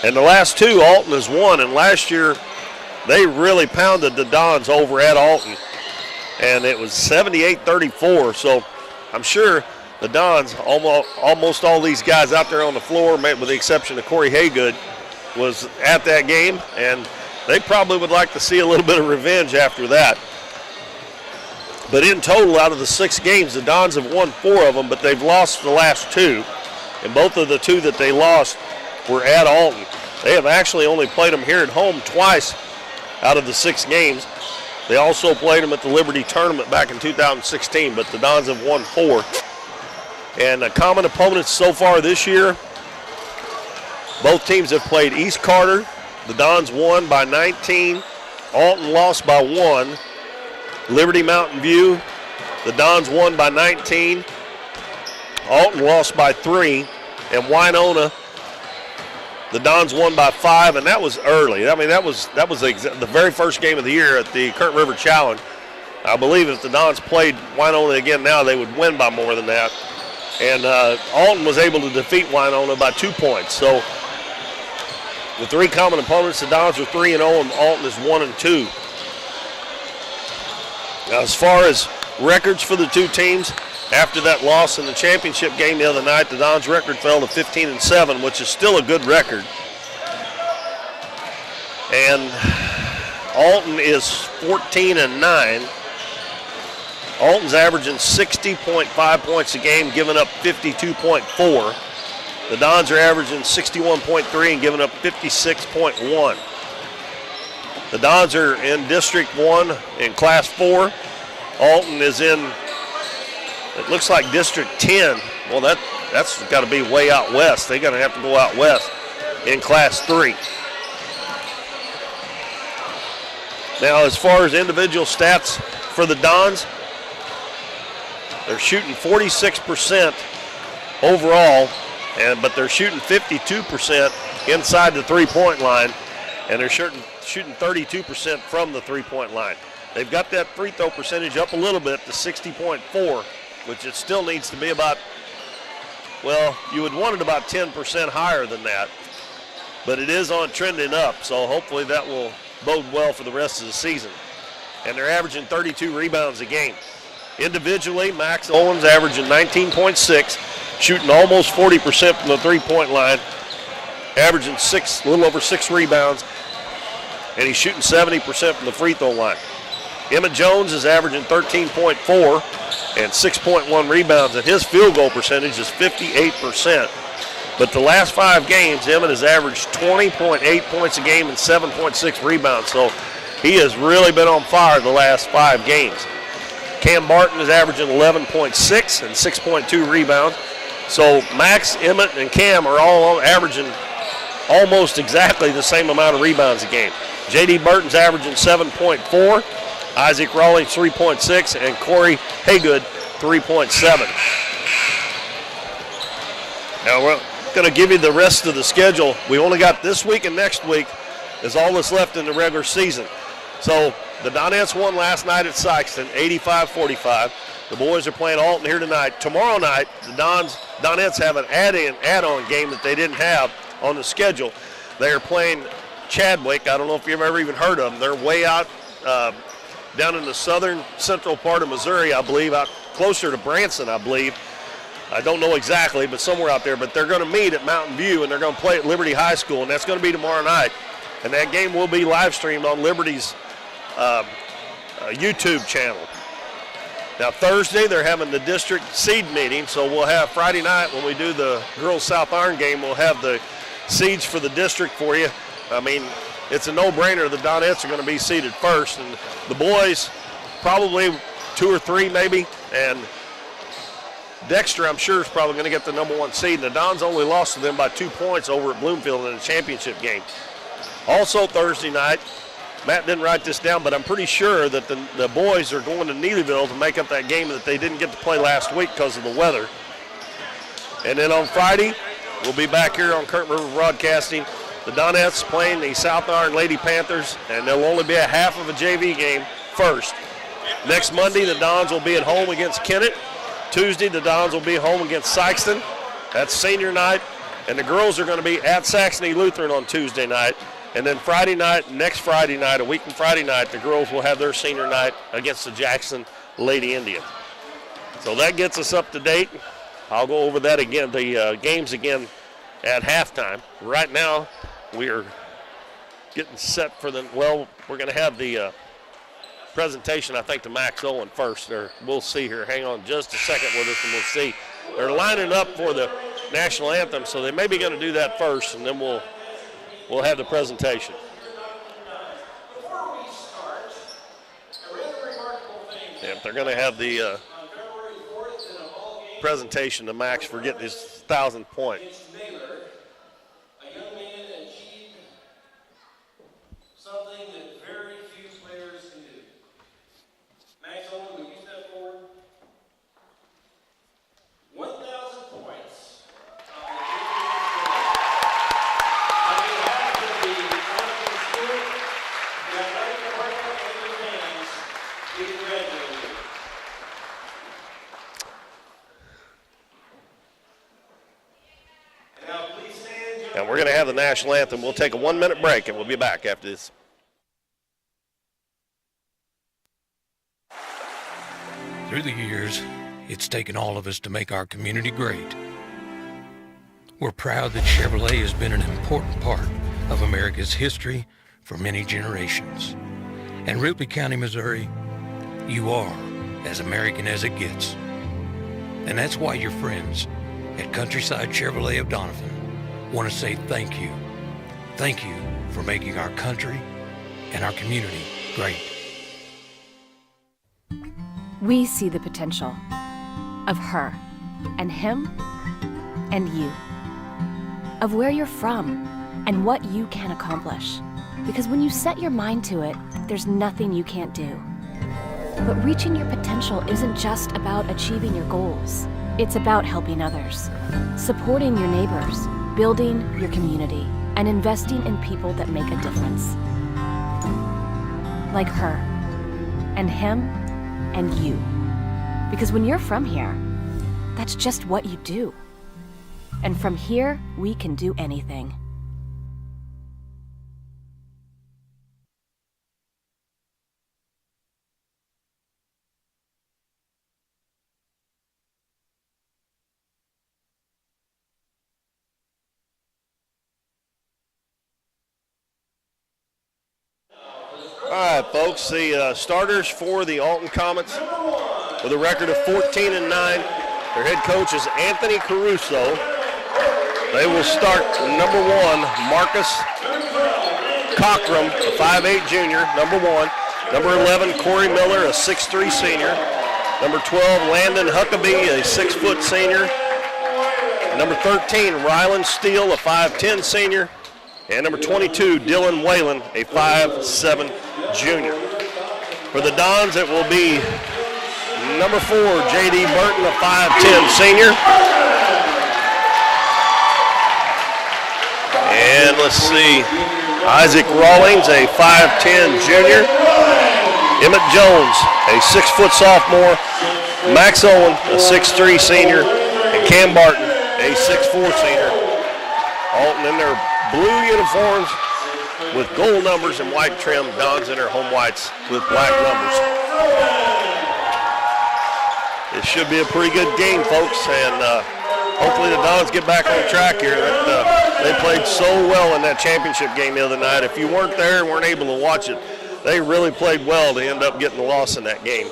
And the last 2, Alton has won. And last year, they really pounded the Dons over at Alton. And it was 78-34. So I'm sure the Dons, almost all these guys out there on the floor, with the exception of Corey Haygood, was at that game. And they probably would like to see a little bit of revenge after that. But in total, out of the 6 games, the Dons have won 4 of them, but they've lost the last 2. And both of the 2 that they lost were at Alton. They have actually only played them here at home twice out of the 6 games. They also played them at the Liberty Tournament back in 2016, but the Dons have won 4. And common opponents so far this year, both teams have played East Carter. The Dons won by 19. Alton lost by 1. Liberty Mountain View, the Dons won by 19. Alton lost by 3. And Winona, the Dons won by 5, and that was early. I mean, that was the very first game of the year at the Current River Challenge. I believe if the Dons played Winona again now, they would win by more than that. And Alton was able to defeat Winona by 2 points. So the 3 common opponents, the Dons are 3-0, and Alton is 1-2. Now, as far as records for the 2 teams, after that loss in the championship game the other night, the Dons' record fell to 15-7, which is still a good record. And Alton is 14-9. Alton's averaging 60.5 points a game, giving up 52.4. The Dons are averaging 61.3 and giving up 56.1. The Dons are in District 1 in Class 4. Alton is in, it looks like District 10. Well, that's got to be way out west. They're going to have to go out west in Class 3. Now, as far as individual stats for the Dons, they're shooting 46% overall, but they're shooting 52% inside the three-point line, and they're shooting 32% from the three-point line. They've got that free throw percentage up a little bit to 60.4, which it still needs to be about, well, you would want it about 10% higher than that, but it is on trending up, so hopefully that will bode well for the rest of the season. And they're averaging 32 rebounds a game. Individually, Max Owens averaging 19.6, shooting almost 40% from the three-point line, averaging a little over 6 rebounds, and he's shooting 70% from the free throw line. Emmett Jones is averaging 13.4 and 6.1 rebounds, and his field goal percentage is 58%. But the last 5 games, Emmett has averaged 20.8 points a game and 7.6 rebounds, so he has really been on fire the last 5 games. Cam Barton is averaging 11.6 and 6.2 rebounds. So Max, Emmett, and Cam are all averaging almost exactly the same amount of rebounds a game. J.D. Burton's averaging 7.4, Isaac Rawlings 3.6, and Corey Haygood 3.7. Now we're going to give you the rest of the schedule. We only got this week and next week is all that's left in the regular season. So the Donettes won last night at Sykeston, 85-45. The boys are playing Alton here tonight. Tomorrow night, the Donettes have an add-on game that they didn't have on the schedule. They are playing Chadwick. I don't know if you've ever even heard of them. They're way out down in the southern central part of Missouri, I believe, out closer to Branson, I believe. I don't know exactly, but somewhere out there. But they're going to meet at Mountain View, and they're going to play at Liberty High School, and that's going to be tomorrow night. And that game will be live streamed on Liberty's YouTube channel. Now Thursday they're having the district seed meeting, so we'll have Friday night when we do the girls South Iron game, we'll have the seeds for the district for you. I mean, it's a no-brainer. The Donettes are going to be seeded first, and the boys probably 2 or 3 maybe And Dexter, I'm sure, is probably going to get the number 1 seed. And the Dons only lost to them by 2 points over at Bloomfield in the championship game. Also Thursday night, Matt didn't write this down, but I'm pretty sure that the boys are going to Neelyville to make up that game that they didn't get to play last week because of the weather. And then on Friday, we'll be back here on Curtin River Broadcasting. The Donettes playing the South Iron Lady Panthers, and there'll only be a half of a JV game first. Next Monday, the Dons will be at home against Kennett. Tuesday, the Dons will be home against Sykeston. That's senior night. And the girls are going to be at Saxony Lutheran on Tuesday night. And then Friday night, next Friday night, a week from Friday night, the girls will have their senior night against the Jackson Lady Indians. So that gets us up to date. I'll go over that again, the games again at halftime. Right now, we are getting set for we're going to have the presentation, I think, to Max Owen first. We'll see here. Hang on just a second with us and we'll see. They're lining up for the national anthem, so they may be going to do that first, and then we'll have the presentation. Yep, they're going to have the presentation to Max for getting his 1,000th point. And we're going to have the national anthem. We'll take a 1-minute break, and we'll be back after this. Through the years, it's taken all of us to make our community great. We're proud that Chevrolet has been an important part of America's history for many generations. And Ripley County, Missouri, you are as American as it gets. And that's why your friends at Countryside Chevrolet of Doniphan want to say thank you. Thank you for making our country and our community great. We see the potential of her and him and you, of where you're from and what you can accomplish. Because when you set your mind to it, there's nothing you can't do. But reaching your potential isn't just about achieving your goals. It's about helping others, supporting your neighbors, building your community, and investing in people that make a difference. Like her, and him, and you. Because when you're from here, that's just what you do. And from here, we can do anything. All right, folks, the starters for the Alton Comets with a record of 14-9. Their head coach is Anthony Caruso. They will start number 1, Marcus Cockrum, a 5'8 junior, number 1. Number 11, Corey Miller, a 6'3 senior. Number 12, Landon Huckabee, a 6-foot senior. Number 13, Rylan Steele, a 5'10 senior. And number 22, Dylan Whalen, a 5'7 junior. For the Dons, it will be number 4, J.D. Burton, a 5'10 senior. And let's see, Isaac Rawlings, a 5'10 junior. Emmett Jones, a 6-foot sophomore. Max Owen, a 6'3 senior. And Cam Barton, a 6'4 senior. Alton in their blue uniforms with gold numbers and white trim. Dons in their home whites with black numbers. It should be a pretty good game, folks, and hopefully the Dons get back on track here. They played so well in that championship game the other night. If you weren't there and weren't able to watch it, they really played well to end up getting the loss in that game.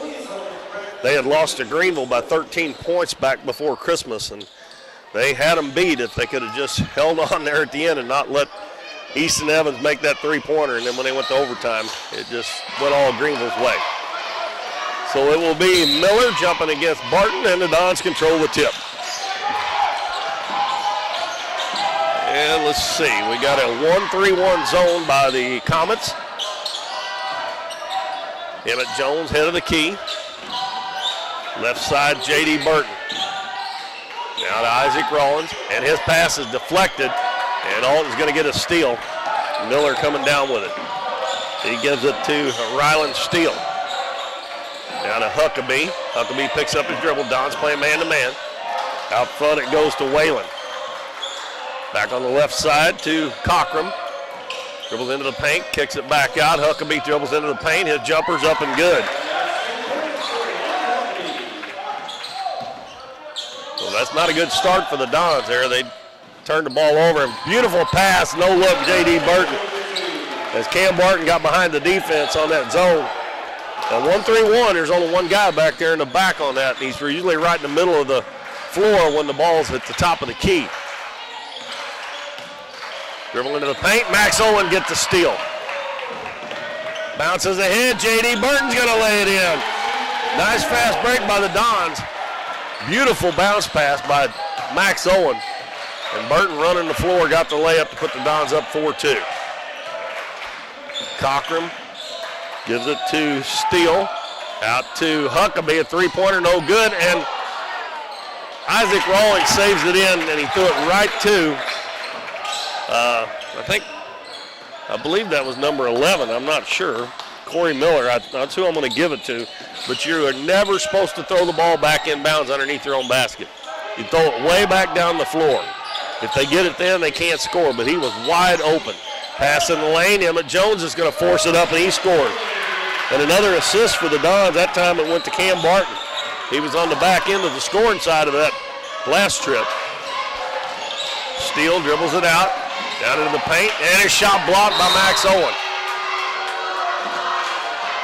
They had lost to Greenville by 13 points back before Christmas, and they had them beat if they could have just held on there at the end and not let Easton Evans make that three-pointer. And then when they went to overtime, it just went all Greenville's way. So it will be Miller jumping against Barton, and the Dons control the tip. And let's see, we got a 1-3-1 zone by the Comets. Emmett Jones, head of the key. Left side, J.D. Burton. Now to Isaac Rollins, and his pass is deflected, and Alton's going to get a steal. Miller coming down with it. He gives it to Ryland Steele. Now to Huckabee. Huckabee picks up his dribble. Don's playing man-to-man. Out front it goes to Whalen. Back on the left side to Cockrum. Dribbles into the paint, kicks it back out. Huckabee dribbles into the paint. His jumper's up and good. So that's not a good start for the Dons there. They turned the ball over. And beautiful pass, no look, J.D. Burton. As Cam Barton got behind the defense on that zone. Now 1-3-1, there's only one guy back there in the back on that. He's usually right in the middle of the floor when the ball's at the top of the key. Dribble into the paint, Max Owen gets the steal. Bounces ahead, J.D. Burton's gonna lay it in. Nice fast break by the Dons. Beautiful bounce pass by Max Owen. And Burton running the floor, got the layup to put the Dons up 4-2. Cockrum gives it to Steele. Out to Huckabee, a three-pointer, no good. And Isaac Rawlings saves it in, and he threw it right to, I believe that was number 11. I'm not sure. Corey Miller, that's who I'm going to give it to. But you are never supposed to throw the ball back in bounds underneath your own basket. You throw it way back down the floor. If they get it then, they can't score, but he was wide open. Pass in the lane, Emmett Jones is going to force it up, and he scored. And another assist for the Dons. That time it went to Cam Barton. He was on the back end of the scoring side of that last trip. Steele dribbles it out, down into the paint, and his shot blocked by Max Owen.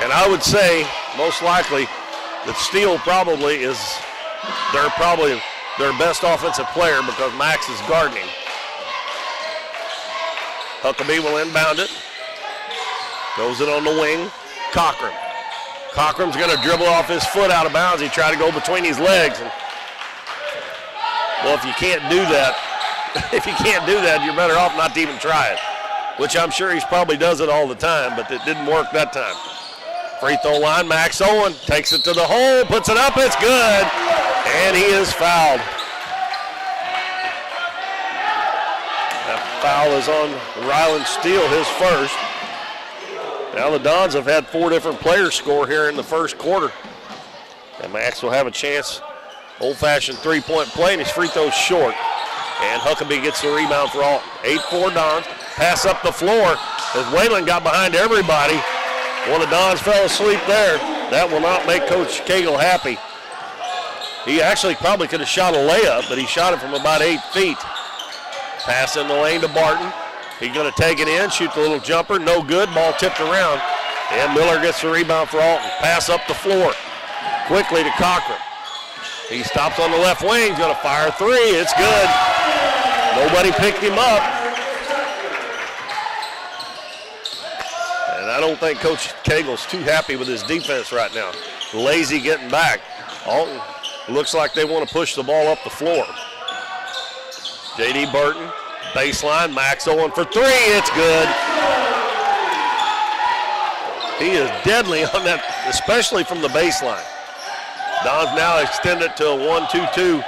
And I would say, most likely, that Steele probably is their best offensive player because Max is guarding him. Huckabee will inbound it. Throws it on the wing. Cockrum. Cockrum's going to dribble off his foot out of bounds. He tried to go between his legs. And, well, if you can't do that, you're better off not to even try it, which I'm sure he probably does it all the time, but it didn't work that time. Free throw line, Max Owen takes it to the hole, puts it up, it's good, and he is fouled. That foul is on Ryland Steele, his first. Now the Dons have had 4 different players score here in the first quarter. And Max will have a chance. Old-fashioned three-point play, and his free throw's short. And Huckabee gets the rebound for Alton. 8-4 Dons. Pass up the floor as Whalen got behind everybody. One of the Dons fell asleep there. That will not make Coach Cagle happy. He actually probably could have shot a layup, but he shot it from about 8 feet. Pass in the lane to Barton. He's going to take it in, shoot the little jumper, no good, ball tipped around. And Miller gets the rebound for Alton. Pass up the floor, quickly to Cochran. He stops on the left wing, he's going to fire a three, it's good. Nobody picked him up. And I don't think Coach Cagle's too happy with his defense right now. Lazy getting back. Alton looks like they want to push the ball up the floor. J.D. Burton. Baseline, Max Owen for three, it's good. He is deadly on that, especially from the baseline. Dons now extend it to a 1-2-2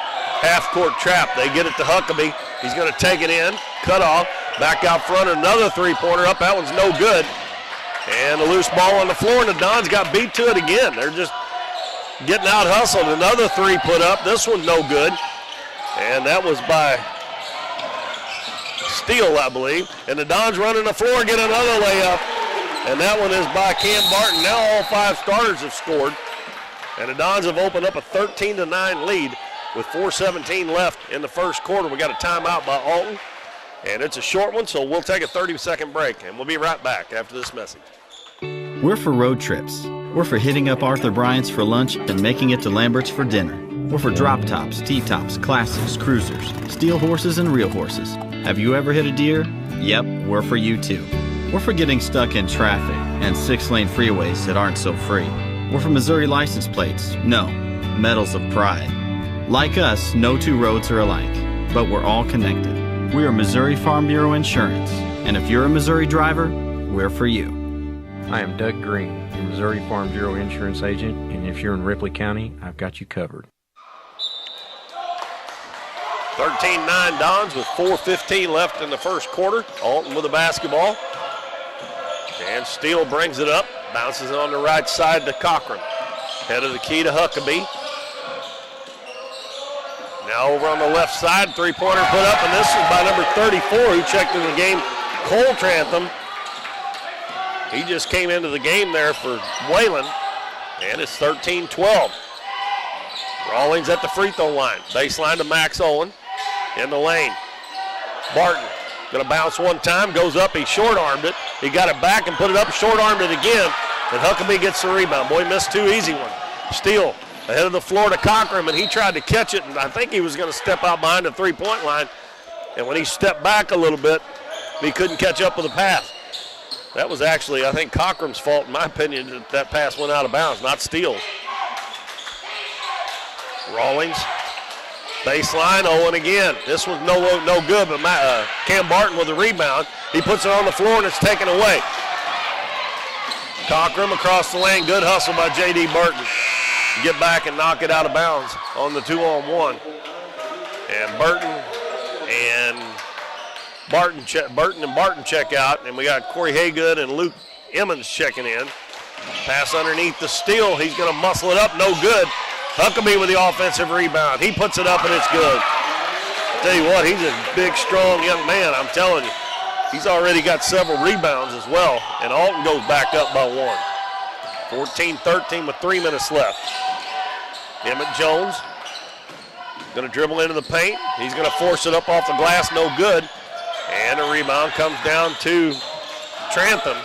half-court trap. They get it to Huckabee. He's going to take it in, cut off, back out front, another three-pointer up. That one's no good. And a loose ball on the floor, and the Dons got beat to it again. They're just getting out-hustled. Another three put up. This one's no good. And that was by Steele, I believe. And the Dons running the floor, get another layup. And that one is by Cam Barton. Now all 5 starters have scored. And the Dons have opened up a 13-9 lead with 4:17 left in the first quarter. We got a timeout by Alton. And it's a short one, so we'll take a 30-second break. And we'll be right back after this message. We're for road trips. We're for hitting up Arthur Bryant's for lunch and making it to Lambert's for dinner. We're for drop tops, T-tops, classics, cruisers, steel horses, and real horses. Have you ever hit a deer? Yep, we're for you too. We're for getting stuck in traffic and 6-lane freeways that aren't so free. We're for Missouri license plates. No, medals of pride. Like us, no two roads are alike, but we're all connected. We are Missouri Farm Bureau Insurance, and if you're a Missouri driver, we're for you. I am Doug Green, your Missouri Farm Bureau Insurance Agent, and if you're in Ripley County, I've got you covered. 13-9 Dons with 4:15 left in the first quarter. Alton with the basketball. And Steele brings it up, bounces it on the right side to Cochran. Head of the key to Huckabee. Now over on the left side, three-pointer put up, and this is by number 34 who checked in the game, Cole Trantham. He just came into the game there for Wayland, and it's 13-12. Rawlings at the free throw line. Baseline to Max Owen in the lane. Barton gonna bounce one time, goes up, he short-armed it. He got it back and put it up, short-armed it again, and Huckabee gets the rebound. Boy, missed two easy ones. Steele ahead of the floor to Cochran, and he tried to catch it, and I think he was gonna step out behind the three-point line, and when he stepped back a little bit, he couldn't catch up with the pass. That was actually, I think, Cochran's fault, in my opinion, that that pass went out of bounds, not Steele's. Rawlings, baseline, Owen again. This was no good, but Cam Barton with the rebound. He puts it on the floor, and it's taken away. Cochran across the lane, good hustle by J.D. Barton. Get back and knock it out of bounds on the 2-on-1. And Barton check out, and we got Corey Haygood and Luke Emmons checking in. Pass underneath the Steele. He's going to muscle it up, no good. Huckabee with the offensive rebound. He puts it up, and it's good. Tell you what, he's a big, strong young man, I'm telling you. He's already got several rebounds as well, and Alton goes back up by one. 14-13 with 3 minutes left. Emmett Jones going to dribble into the paint. He's going to force it up off the glass, no good. And a rebound comes down to Trantham.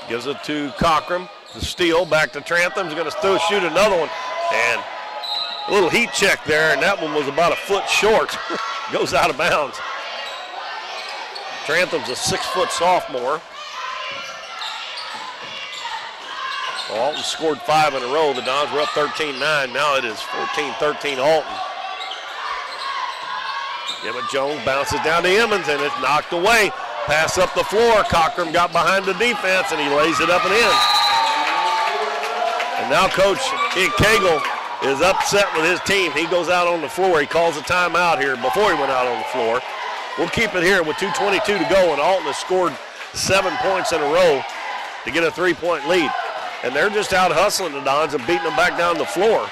Gives it to Cochran. The steal back to Trantham. He's going to still shoot another one. And a little heat check there, and that one was about a foot short. Goes out of bounds. Trantham's a 6-foot sophomore. Well, Alton scored 5 in a row. The Dons were up 13-9. Now it is 14-13 Alton. Emmett Jones bounces down to Emmons, and it's knocked away. Pass up the floor. Cochran got behind the defense, and he lays it up and in. And now Coach Cagle is upset with his team. He goes out on the floor. He calls a timeout here before he went out on the floor. We'll keep it here with 2:22 to go, and Alton has scored 7 points in a row to get a 3-point lead. And they're just out hustling the Dons and beating them back down the floor.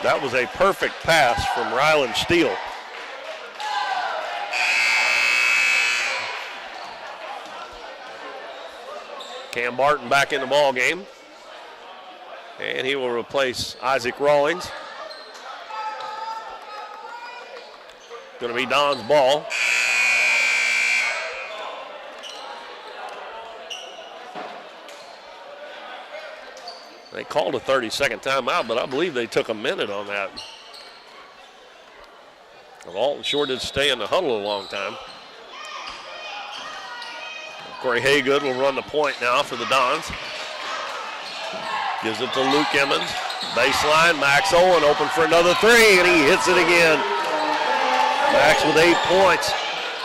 That was a perfect pass from Ryland Steele. Cam Barton back in the ball game. And he will replace Isaac Rawlings. Going to be Don's ball. They called a 30-second timeout, but I believe they took a minute on that. Well, Alton sure did stay in the huddle a long time. Corey Haygood will run the point now for the Dons. Gives it to Luke Emmons. Baseline, Max Owen open for another three, and he hits it again. Max with 8 points.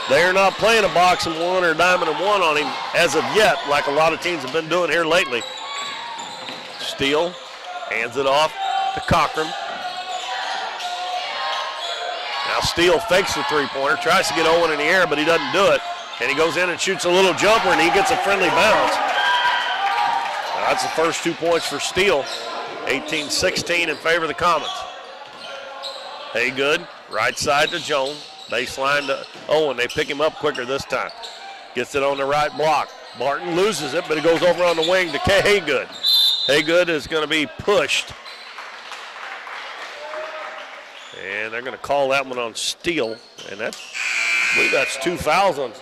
They're not playing a box and one or a diamond and one on him as of yet, like a lot of teams have been doing here lately. Steele hands it off to Cochran. Now Steele fakes the three-pointer, tries to get Owen in the air, but he doesn't do it. And he goes in and shoots a little jumper, and he gets a friendly bounce. That's the first 2 points for Steele. 18-16 in favor of the Comets. Haygood, right side to Jones. Baseline to Owen. They pick him up quicker this time. Gets it on the right block. Barton loses it, but it goes over on the wing to Haygood. Haygood is going to be pushed. And they're going to call that one on Steele. And I believe that's 2 fouls on.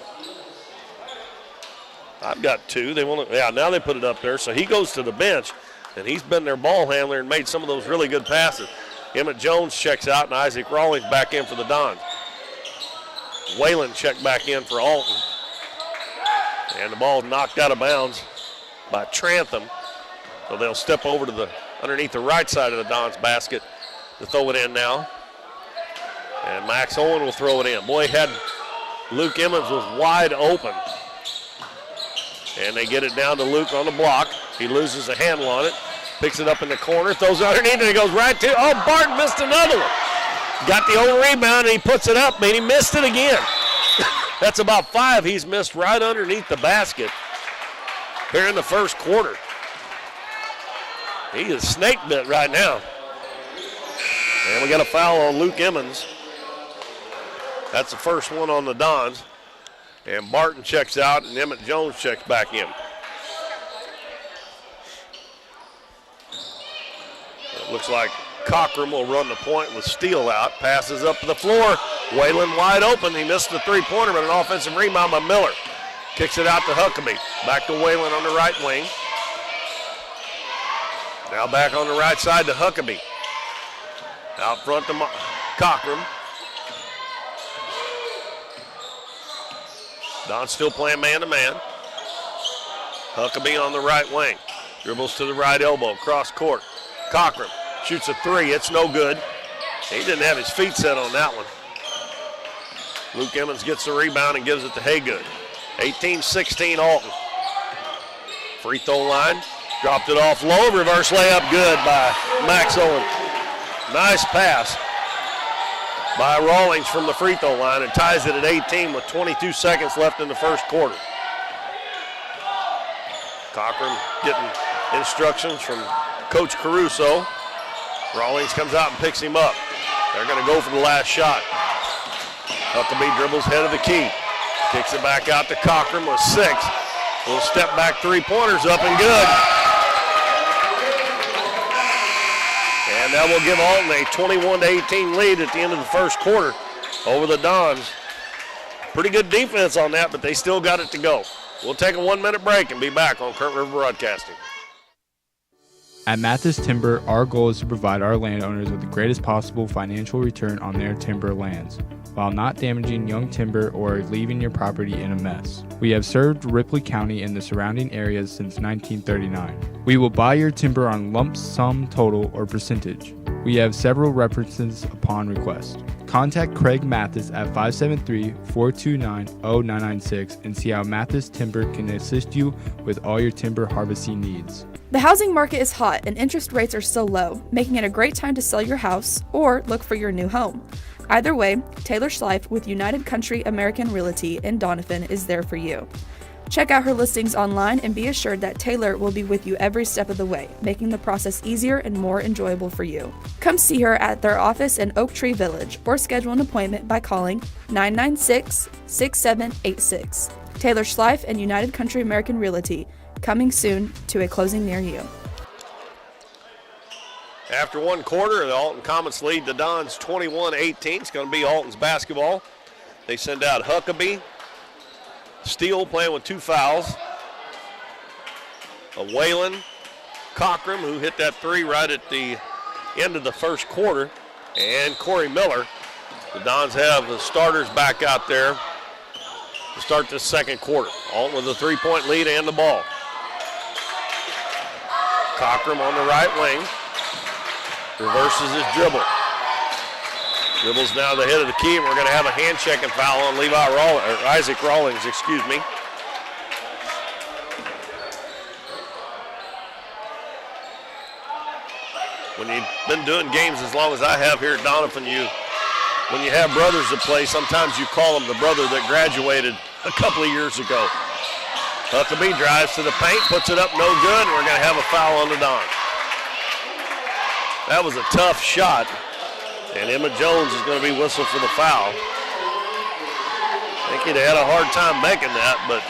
I've got 2. They want to, yeah, now they put it up there. So he goes to the bench, and he's been their ball handler and made some of those really good passes. Emmett Jones checks out, and Isaac Rawlings back in for the Dons. Wayland checked back in for Alton. And the ball knocked out of bounds by Trantham. So they'll step over to the underneath the right side of the Dons basket to throw it in now. And Max Owen will throw it in. Boy, had Luke Emmons was wide open. And they get it down to Luke on the block. He loses a handle on it. Picks it up in the corner, throws it underneath, and it goes right to, oh, Barton missed another one. Got the old rebound, and he puts it up, and he missed it again. That's about 5 he's missed right underneath the basket here in the first quarter. He is snake bit right now. And we got a foul on Luke Emmons. That's the first one on the Dons. And Barton checks out, and Emmett Jones checks back in. It looks like Cochran will run the point with Steele out. Passes up to the floor. Whalen wide open. He missed the three-pointer, but an offensive rebound by Miller. Kicks it out to Huckabee. Back to Whalen on the right wing. Now back on the right side to Huckabee. Out front to Cochran. Don still playing man-to-man. Huckabee on the right wing. Dribbles to the right elbow, cross court. Cochran shoots a three. It's no good. He didn't have his feet set on that one. Luke Emmons gets the rebound and gives it to Haygood. 18-16 Alton. Free throw line. Dropped it off low. Reverse layup good by Max Owen. Nice pass by Rawlings from the free throw line and ties it at 18 with 22 seconds left in the first quarter. Cochran getting instructions from Coach Caruso. Rawlings comes out and picks him up. They're going to go for the last shot. Huckabee dribbles head of the key. Kicks it back out to Cochran with 6. Little step back three-pointers up and good. And that will give Alton a 21-18 lead at the end of the first quarter over the Dons. Pretty good defense on that, but they still got it to go. We'll take a 1-minute break and be back on Current River Broadcasting. At Mathis Timber, our goal is to provide our landowners with the greatest possible financial return on their timber lands, while not damaging young timber or leaving your property in a mess. We have served Ripley County and the surrounding areas since 1939. We will buy your timber on lump sum total or percentage. We have several references upon request. Contact Craig Mathis at 573-429-0996 and see how Mathis Timber can assist you with all your timber harvesting needs. The housing market is hot and interest rates are still low, making it a great time to sell your house or look for your new home. Either way, Taylor Schleif with United Country American Realty in Doniphan is there for you. Check out her listings online and be assured that Taylor will be with you every step of the way, making the process easier and more enjoyable for you. Come see her at their office in Oak Tree Village or schedule an appointment by calling 996-6786. Taylor Schleif and United Country American Realty, coming soon to a closing near you. After one quarter, the Alton Comets lead the Dons 21-18. It's going to be Alton's basketball. They send out Huckabee. Steele playing with 2 fouls. Whalen, Cochran, who hit that 3 right at the end of the first quarter, and Corey Miller. The Dons have the starters back out there to start this second quarter. Alton with a 3-point lead and the ball. Cochran on the right wing. Reverses his dribble. Dribbles now to the head of the key, and we're going to have a hand-checking foul on Isaac Rawlings, excuse me. When you've been doing games as long as I have here at Doniphan, when you have brothers that play, sometimes you call them the brother that graduated a couple of years ago. Huckabee drives to the paint, puts it up, no good, and we're going to have a foul on the Dons. That was a tough shot, and Emma Jones is going to be whistled for the foul. I think he'd had a hard time making that, but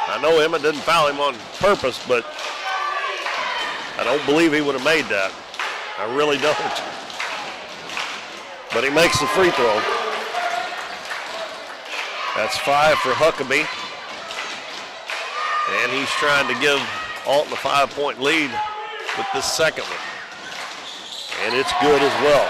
I know Emma didn't foul him on purpose, but I don't believe he would have made that. I really don't. But he makes the free throw. That's 5 for Huckabee. And he's trying to give Alton a 5-point lead with this second one. And it's good as well.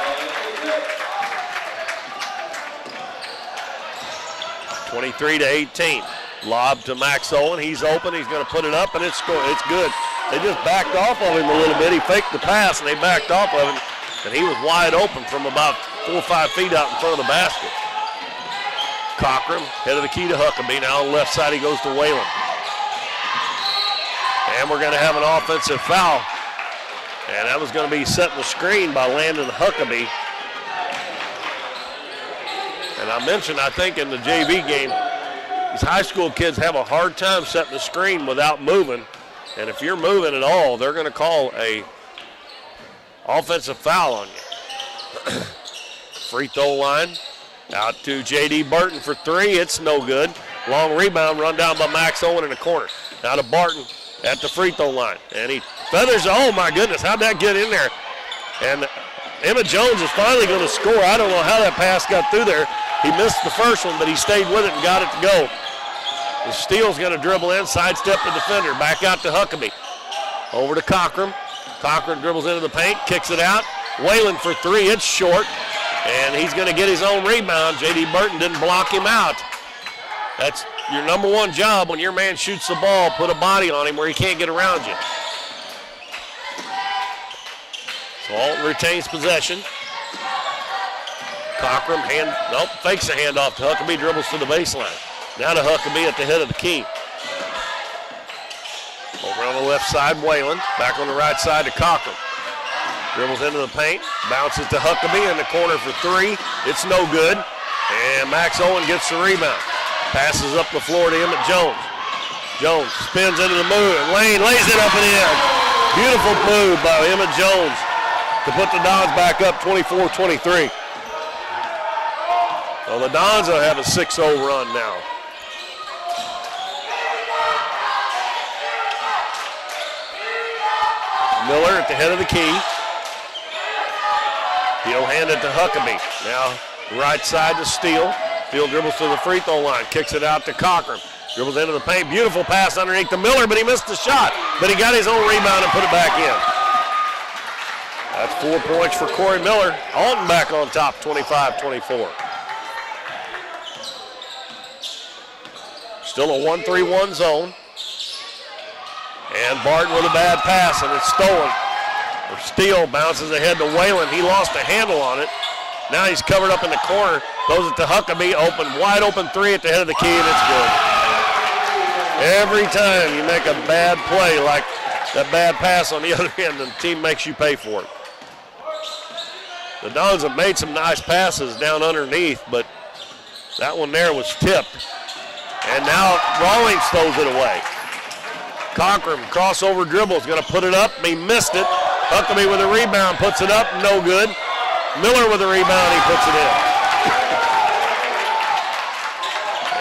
23-18. Lob to Max Owen. He's open. He's going to put it up, and it's good. They just backed off of him a little bit. He faked the pass, and they backed off of him, and he was wide open from about 4 or 5 feet out in front of the basket. Cochran, head of the key to Huckabee. Now on the left side, he goes to Whalen. And we're going to have an offensive foul. And that was going to be setting the screen by Landon Huckabee. And I mentioned, I think, in the JV game, these high school kids have a hard time setting the screen without moving. And if you're moving at all, they're going to call a offensive foul on you. Free throw line. Out to J.D. Burton for 3. It's no good. Long rebound run down by Max Owen in the corner. Now to Barton at the free throw line. And he feathers, oh my goodness, how'd that get in there? And Emmett Jones is finally going to score. I don't know how that pass got through there. He missed the first one, but he stayed with it and got it to go. The Steele's going to dribble in, sidestep the defender. Back out to Huckabee. Over to Cochran. Cochran dribbles into the paint, kicks it out. Whalen for 3, it's short. And he's going to get his own rebound. J.D. Burton didn't block him out. That's your number one job when your man shoots the ball. Put a body on him where he can't get around you. So Alton retains possession. Cochran fakes a handoff to Huckabee, dribbles to the baseline. Now to Huckabee at the head of the key. Over on the left side, Whalen. Back on the right side to Cochran. Dribbles into the paint, bounces to Huckabee in the corner for 3. It's no good. And Max Owen gets the rebound. Passes up the floor to Emmett Jones. Jones spins into the move, and Lane lays it up and in. Beautiful move by Emmett Jones to put the Dons back up 24-23. So the Dons will have a 6-0 run now. Miller at the head of the key. He'll hand it to Huckabee. Now right side to Steele. Steele dribbles to the free throw line. Kicks it out to Cochran. Dribbles into the paint. Beautiful pass underneath to Miller, but he missed the shot. But he got his own rebound and put it back in. That's 4 points for Corey Miller. Alton back on top, 25-24. Still a 1-3-1 zone. And Barton with a bad pass, and it's stolen. Steele bounces ahead to Whalen. He lost a handle on it. Now he's covered up in the corner. Throws it to Huckabee. Wide open 3 at the head of the key, and it's good. Every time you make a bad play like that bad pass on the other end, the team makes you pay for it. The Dons have made some nice passes down underneath, but that one there was tipped. And now Rawlings throws it away. Cochran, crossover dribble, is going to put it up. He missed it. Huckabee with a rebound, puts it up, no good. Miller with a rebound, he puts it in.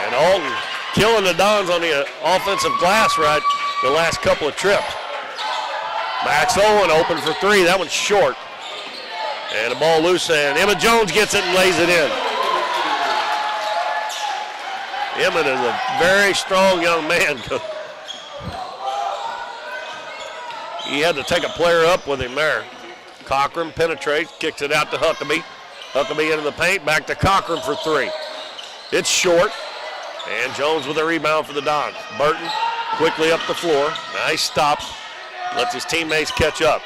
And Alton killing the Dons on the offensive glass right the last couple of trips. Max Owen open for 3, that one's short. And the ball loose, and Emmett Jones gets it and lays it in. Emmett is a very strong young man. He had to take a player up with him there. Cochran penetrates, kicks it out to Huckabee. Huckabee into the paint, back to Cochran for 3. It's short, and Jones with a rebound for the Dons. Burton quickly up the floor. Nice stops, lets his teammates catch up.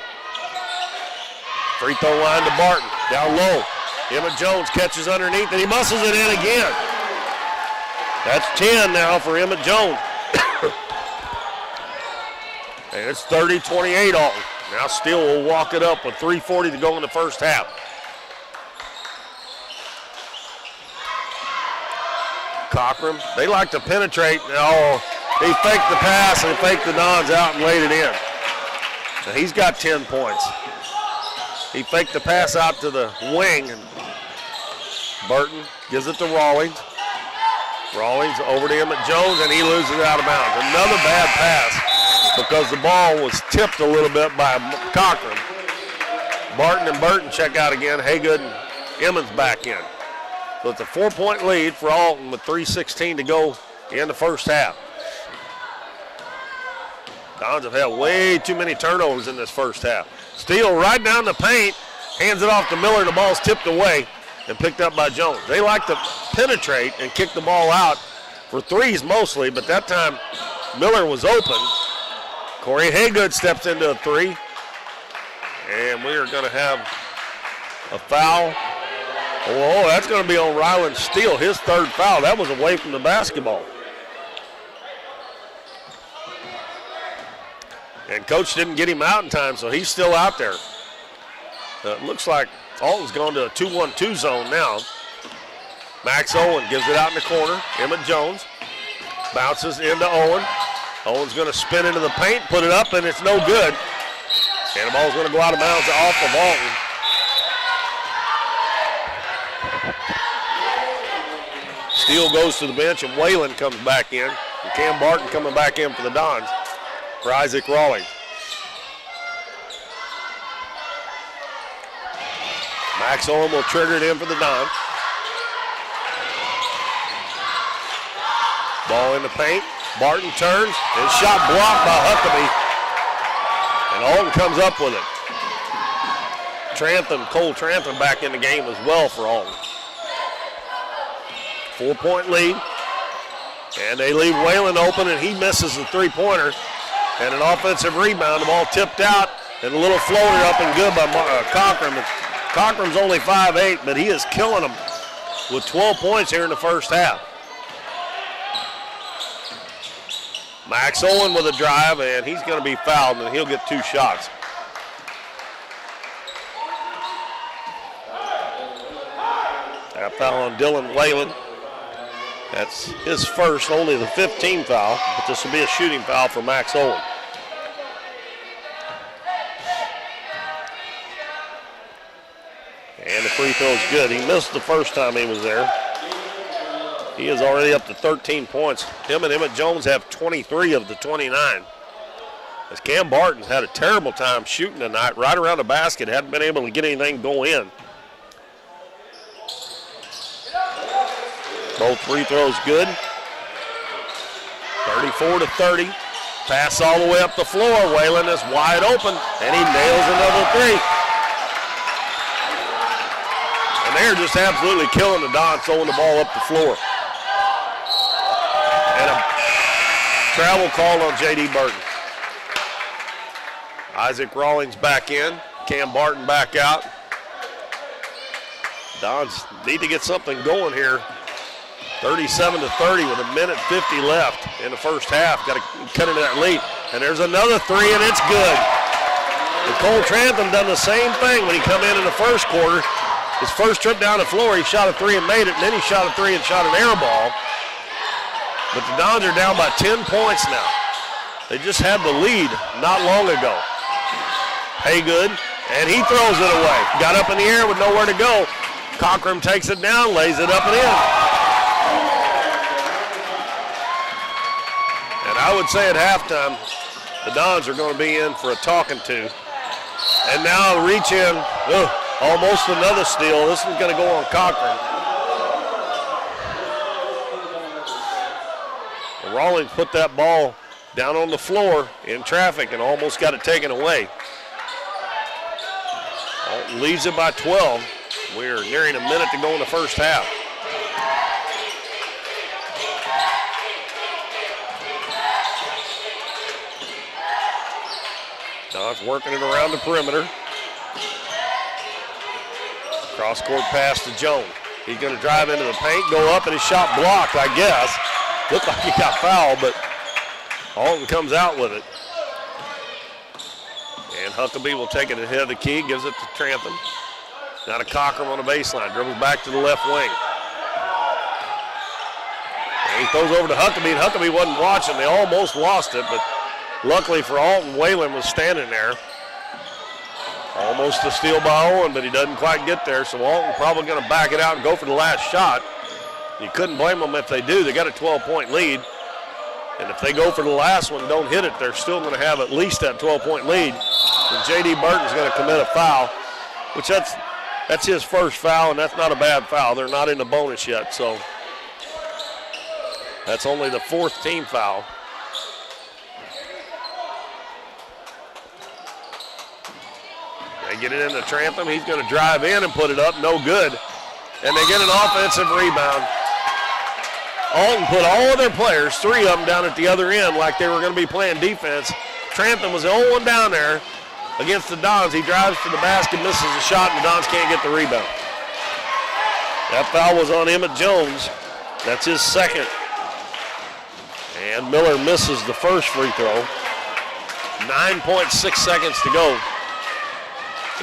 Free throw line to Barton, down low. Emmett Jones catches underneath, and he muscles it in again. That's 10 now for Emmett Jones. And it's 30-28 Alton. Now Steele will walk it up with 3:40 to go in the first half. Cochran, they like to penetrate. Oh, he faked the pass and faked the Dons out and laid it in. Now he's got 10 points. He faked the pass out to the wing, and Burton gives it to Rawlings. Rawlings over to Emmett Jones, and he loses it out of bounds. Another bad pass, because the ball was tipped a little bit by Cochran. Barton and Burton check out again. Haygood and Emmons back in. So it's a 4-point lead for Alton with 3:16 to go in the first half. Dons have had way too many turnovers in this first half. Steele right down the paint, hands it off to Miller. The ball's tipped away and picked up by Jones. They like to penetrate and kick the ball out for threes mostly, but that time Miller was open. Corey Haygood steps into a three. And we are going to have a foul. Oh, that's going to be on Ryland Steele, his third foul. That was away from the basketball. And coach didn't get him out in time, so he's still out there. It looks like Alton's gone to a 2-1-2 zone now. Max Owen gives it out in the corner. Emmett Jones bounces into Owen. Owen's going to spin into the paint, put it up, and it's no good. And the ball's going to go out of bounds off of Alton. Steele goes to the bench, and Whalen comes back in. And Cam Barton coming back in for the Dons for Isaac Rawlings. Max Owen will trigger it in for the Dons. Ball in the paint. Barton turns, and shot blocked by Huckabee. And Alton comes up with it. Cole Trantham back in the game as well for Alton. 4-point lead. And they leave Whalen open, and he misses the three-pointer. And an offensive rebound. The ball tipped out, and a little floater up and good by Cochran. Cochran's only 5'8", but he is killing them with 12 points here in the first half. Max Owen with a drive, and he's going to be fouled, and he'll get 2 shots. That foul on Dylan Whalen. That's his first, only the 15th foul, but this will be a shooting foul for Max Owen. And the free throw is good. He missed the first time he was there. He is already up to 13 points. Him and Emmett Jones have 23 of the 29. As Cam Barton's had a terrible time shooting tonight, right around the basket, hadn't been able to get anything go in. Both free throws good. 34-30. Pass all the way up the floor. Whalen is wide open, and he nails another three. And they're just absolutely killing the Dons, throwing the ball up the floor. And a travel call on J.D. Burton. Isaac Rawlings back in. Cam Barton back out. Dons need to get something going here. 37-30 with a minute 50 left in the first half. Got to cut into that lead. And there's another three, and it's good. And Cole Trantham done the same thing when he come in the first quarter. His first trip down the floor, he shot a three and made it, and then he shot a three and shot an air ball. But the Dons are down by 10 points now. They just had the lead not long ago. Haygood, and he throws it away. Got up in the air with nowhere to go. Cochran takes it down, lays it up and in. And I would say at halftime, the Dons are going to be in for a talking to. And now reach in, almost another steal. This is going to go on Cochran. Rawlings put that ball down on the floor in traffic and almost got it taken away. Alton leads it by 12. We're nearing a minute to go in the first half. Dons working it around the perimeter. Cross-court pass to Jones. He's going to drive into the paint, go up, and his shot blocked, I guess. Looked like he got fouled, but Alton comes out with it. And Huckabee will take it ahead of the key, gives it to Trantham. Now to Cochran on the baseline, dribbles back to the left wing. And he throws over to Huckabee, and Huckabee wasn't watching. They almost lost it, but luckily for Alton, Whalen was standing there. Almost a steal by Owen, but he doesn't quite get there, so Alton probably going to back it out and go for the last shot. You couldn't blame them if they do. They got a 12-point lead. And if they go for the last one and don't hit it, they're still going to have at least that 12-point lead. And J.D. Burton's going to commit a foul, which that's his first foul, and that's not a bad foul. They're not in the bonus yet, so that's only the fourth team foul. They get it into Trantham. He's going to drive in and put it up. No good. And they get an offensive rebound. Alton put all of their players, 3 of them, down at the other end like they were going to be playing defense. Trantham was the only one down there against the Dons. He drives to the basket, misses the shot, and the Dons can't get the rebound. That foul was on Emmett Jones. That's his second. And Miller misses the first free throw. 9.6 seconds to go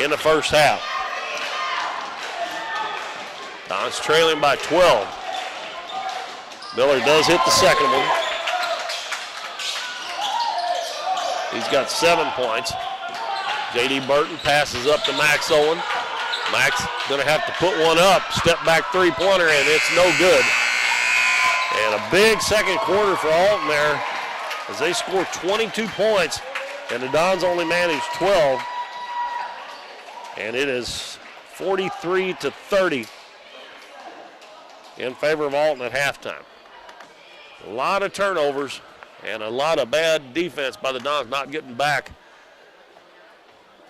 in the first half. Dons trailing by 12. Miller does hit the second one. He's got 7 points. J.D. Burton passes up to Max Owen. Max going to have to put one up. Step back three-pointer, and it's no good. And a big second quarter for Alton there as they score 22 points, and the Dons only managed 12. And it is 43-30 in favor of Alton at halftime. A lot of turnovers and a lot of bad defense by the Dons not getting back,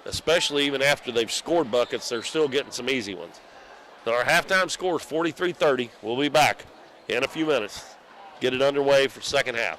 especially even after they've scored buckets. They're still getting some easy ones. So our halftime score is 43-30. We'll be back in a few minutes. Get it underway for second half.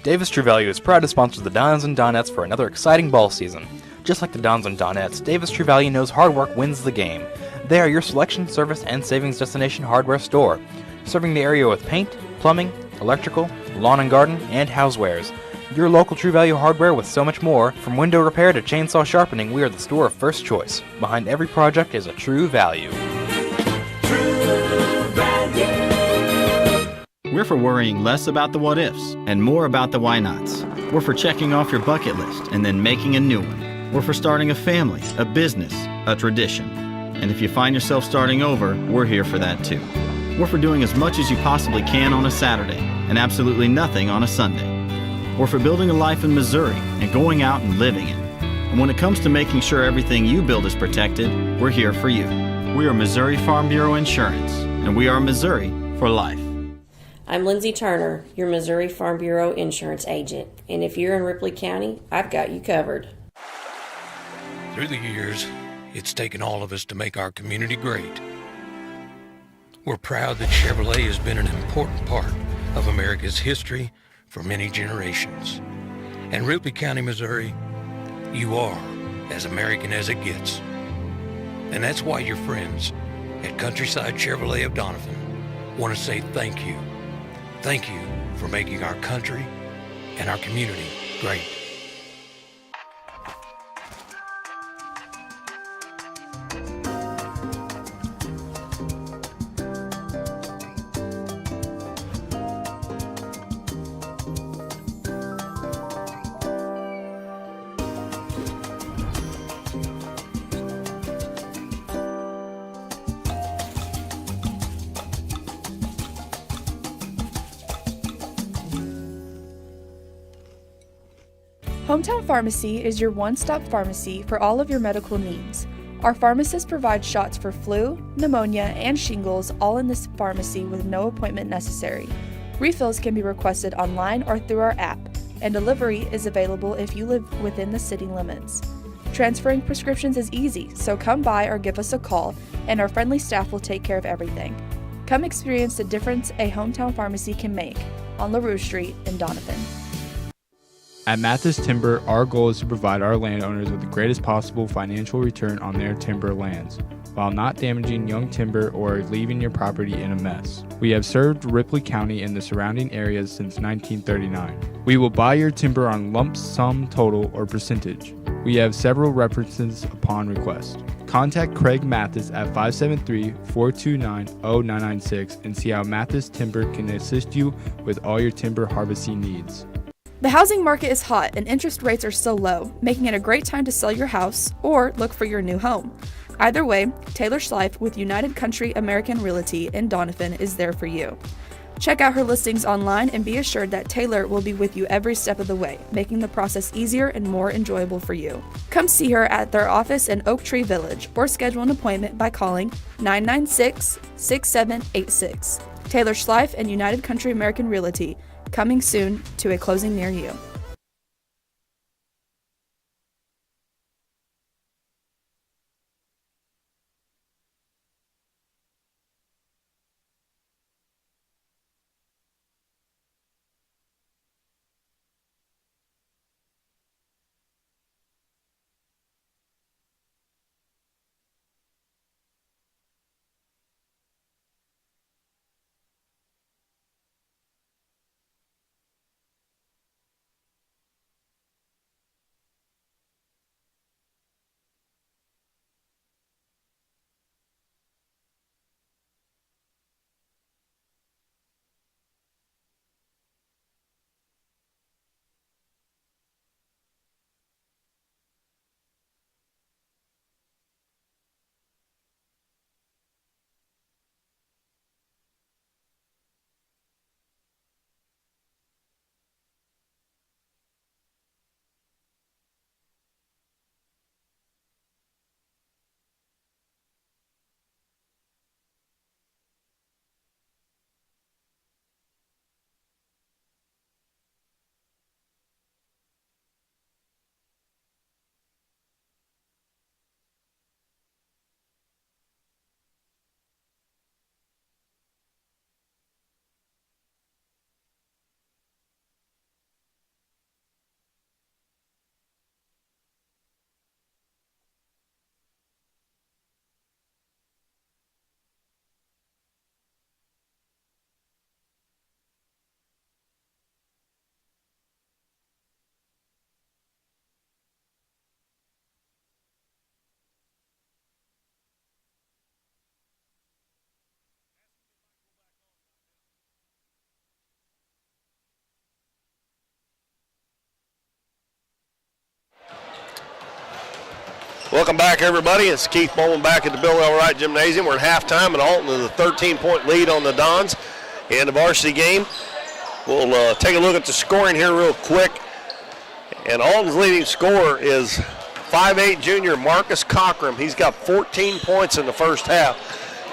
Davis True Value is proud to sponsor the Dons and Donettes for another exciting ball season. Just like the Dons and Donettes, Davis True Value knows hard work wins the game. They are your selection, service, and savings destination hardware store, serving the area with paint, plumbing, electrical, lawn and garden, and housewares. Your local True Value hardware with so much more. From window repair to chainsaw sharpening, we are the store of first choice. Behind every project is a True Value. We're for worrying less about the what-ifs and more about the why-nots. We're for checking off your bucket list and then making a new one. We're for starting a family, a business, a tradition. And if you find yourself starting over, we're here for that too. We're for doing as much as you possibly can on a Saturday and absolutely nothing on a Sunday. We're for building a life in Missouri and going out and living it. And when it comes to making sure everything you build is protected, we're here for you. We are Missouri Farm Bureau Insurance, and we are Missouri for life. I'm Lindsay Turner, your Missouri Farm Bureau insurance agent. And if you're in Ripley County, I've got you covered. Through the years, it's taken all of us to make our community great. We're proud that Chevrolet has been an important part of America's history for many generations. And Ripley County, Missouri, you are as American as it gets. And that's why your friends at Countryside Chevrolet of Doniphan want to say thank you. Thank you for making our country and our community great. Hometown Pharmacy is your one-stop pharmacy for all of your medical needs. Our pharmacists provide shots for flu, pneumonia, and shingles all in this pharmacy with no appointment necessary. Refills can be requested online or through our app, and delivery is available if you live within the city limits. Transferring prescriptions is easy, so come by or give us a call, and our friendly staff will take care of everything. Come experience the difference a hometown pharmacy can make on LaRue Street in Doniphan. At Mathis Timber, our goal is to provide our landowners with the greatest possible financial return on their timber lands, while not damaging young timber or leaving your property in a mess. We have served Ripley County and the surrounding areas since 1939. We will buy your timber on lump sum total or percentage. We have several references upon request. Contact Craig Mathis at 573-429-0996 and see how Mathis Timber can assist you with all your timber harvesting needs. The housing market is hot and interest rates are so low, making it a great time to sell your house or look for your new home. Either way, Taylor Schleif with United Country American Realty in Doniphan is there for you. Check out her listings online and be assured that Taylor will be with you every step of the way, making the process easier and more enjoyable for you. Come see her at their office in Oak Tree Village or schedule an appointment by calling 996-6786. Taylor Schleif and United Country American Realty, coming soon to a closing near you. Welcome back, everybody. It's Keith Bowman back at the Bill L. Wright Gymnasium. We're at halftime, and Alton is a 13-point lead on the Dons in the varsity game. We'll take a look at the scoring here real quick. And Alton's leading scorer is 5'8" junior Marcus Cockram. He's got 14 points in the first half.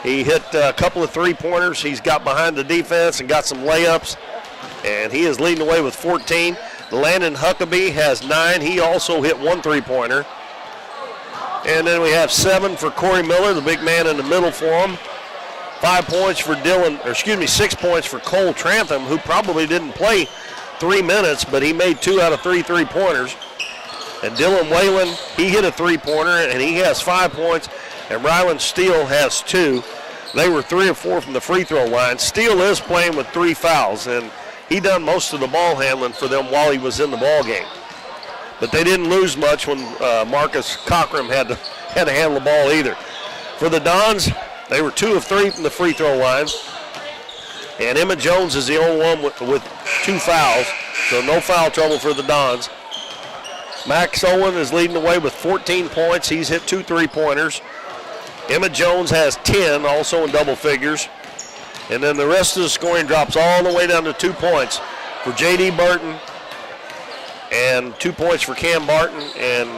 He hit a couple of three-pointers. He's got behind the defense and got some layups, and he is leading the way with 14. Landon Huckabee has 9. He also hit one three-pointer. And then we have 7 for Corey Miller, the big man in the middle for him. 6 points for Cole Trantham, who probably didn't play 3 minutes, but he made 2 out of 3 three-pointers. And Dylan Whalen, he hit a three-pointer, and he has 5 points. And Rylan Steele has 2. They were 3 of 4 from the free throw line. Steele is playing with 3 fouls, and he done most of the ball handling for them while he was in the ball game. But they didn't lose much when Marcus Cockram had to handle the ball either. For the Dons, they were 2 of 3 from the free throw line. And Emma Jones is the only one with 2 fouls, so no foul trouble for the Dons. Max Owen is leading the way with 14 points. He's hit 2 three-pointers. Emma Jones has 10, also in double figures. And then the rest of the scoring drops all the way down to 2 points for J.D. Burton and 2 points for Cam Barton. And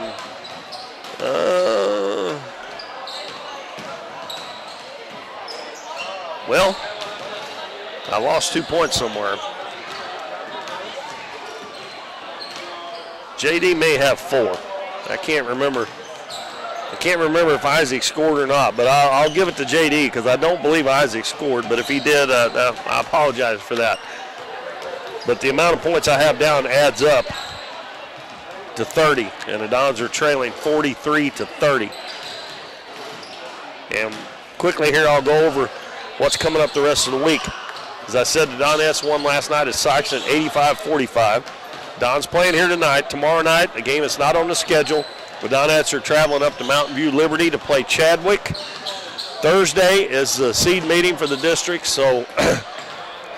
well, I lost 2 points somewhere. J.D. may have 4. I can't remember. I can't remember if Isaac scored or not, but I'll give it to J.D. because I don't believe Isaac scored. But if he did, I apologize for that. But the amount of points I have down adds up to 30, and the Dons are trailing 43-30. And quickly here, I'll go over what's coming up the rest of the week. As I said, the Donettes won last night at Sykes at 85-45. Don's playing here tonight. Tomorrow night, a game that's not on the schedule. The Donettes are traveling up to Mountain View Liberty to play Chadwick. Thursday is the seed meeting for the district, so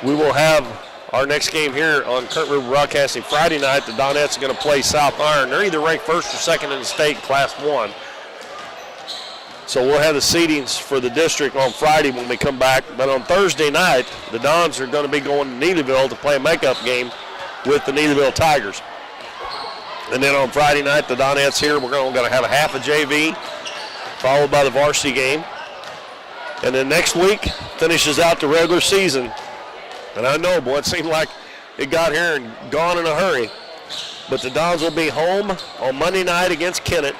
we will have our next game here on Current River Broadcasting Friday night. The Donettes are going to play South Iron. They're either ranked first or second in the state in Class 1. So we'll have the seedings for the district on Friday when we come back. But on Thursday night, the Dons are going to be going to Neelyville to play a makeup game with the Neelyville Tigers. And then on Friday night, the Donettes here, we're going to have a half a JV, followed by the varsity game. And then next week finishes out the regular season. And I know, boy, it seemed like it got here and gone in a hurry. But the Dons will be home on Monday night against Kennett,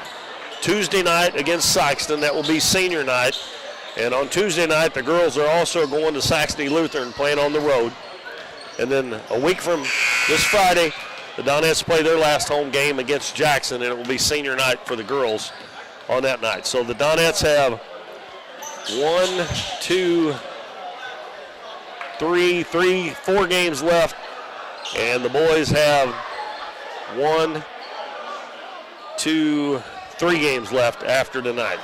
Tuesday night against Sykeston. That will be senior night. And on Tuesday night, the girls are also going to Saxony Lutheran playing on the road. And then a week from this Friday, the Donettes play their last home game against Jackson, and it will be senior night for the girls on that night. So the Donettes have 4 games left, and the boys have 3 games left after tonight.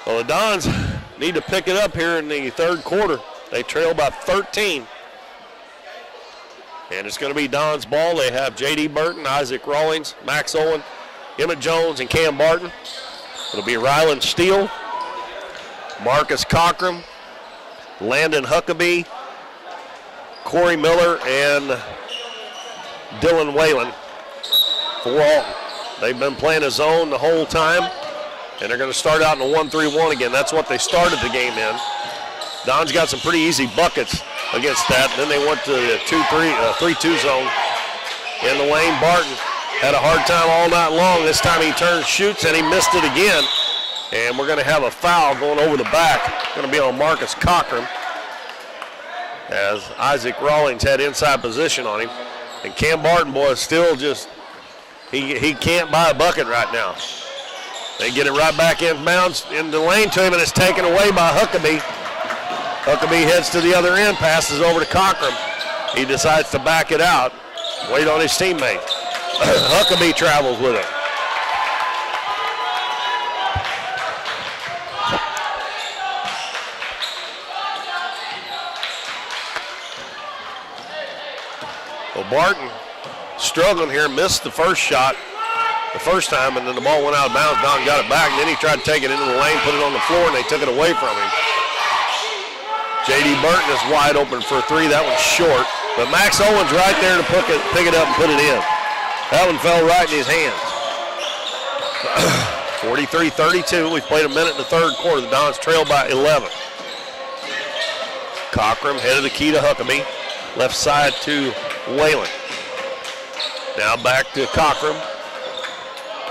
Well, the Dons need to pick it up here in the third quarter. They trail by 13. And it's going to be Don's ball. They have J.D. Burton, Isaac Rawlings, Max Owen, Emmett Jones, and Cam Barton. It'll be Rylan Steele, Marcus Cockram, Landon Huckabee, Corey Miller, and Dylan Whalen for Alton. They've been playing a zone the whole time, and they're going to start out in a 1-3-1 again. That's what they started the game in. Don's got some pretty easy buckets against that. Then they went to the 3-2 zone in the lane. Barton had a hard time all night long. This time he turns, shoots, and he missed it again. And we're going to have a foul going over the back. Going to be on Marcus Cockram as Isaac Rawlings had inside position on him. And Cam Barton, boy, is still just, he can't buy a bucket right now. They get it right back in bounds in the lane to him, and it's taken away by Huckabee. Huckabee heads to the other end, passes over to Cockram. He decides to back it out, wait on his teammate. Huckabee travels with it. Well, Barton struggling here, missed the first shot the first time, and then the ball went out of bounds. Don got it back, and then he tried to take it into the lane, put it on the floor, and they took it away from him. J.D. Burton is wide open for a three. That one's short, but Max Owens right there to pick it up and put it in. That one fell right in his hands. 43-32. We've played a minute in the third quarter. The Dons trail by 11. Cockrum head of the key to Huckabee. Left side to Whalen. Now back to Cockrum.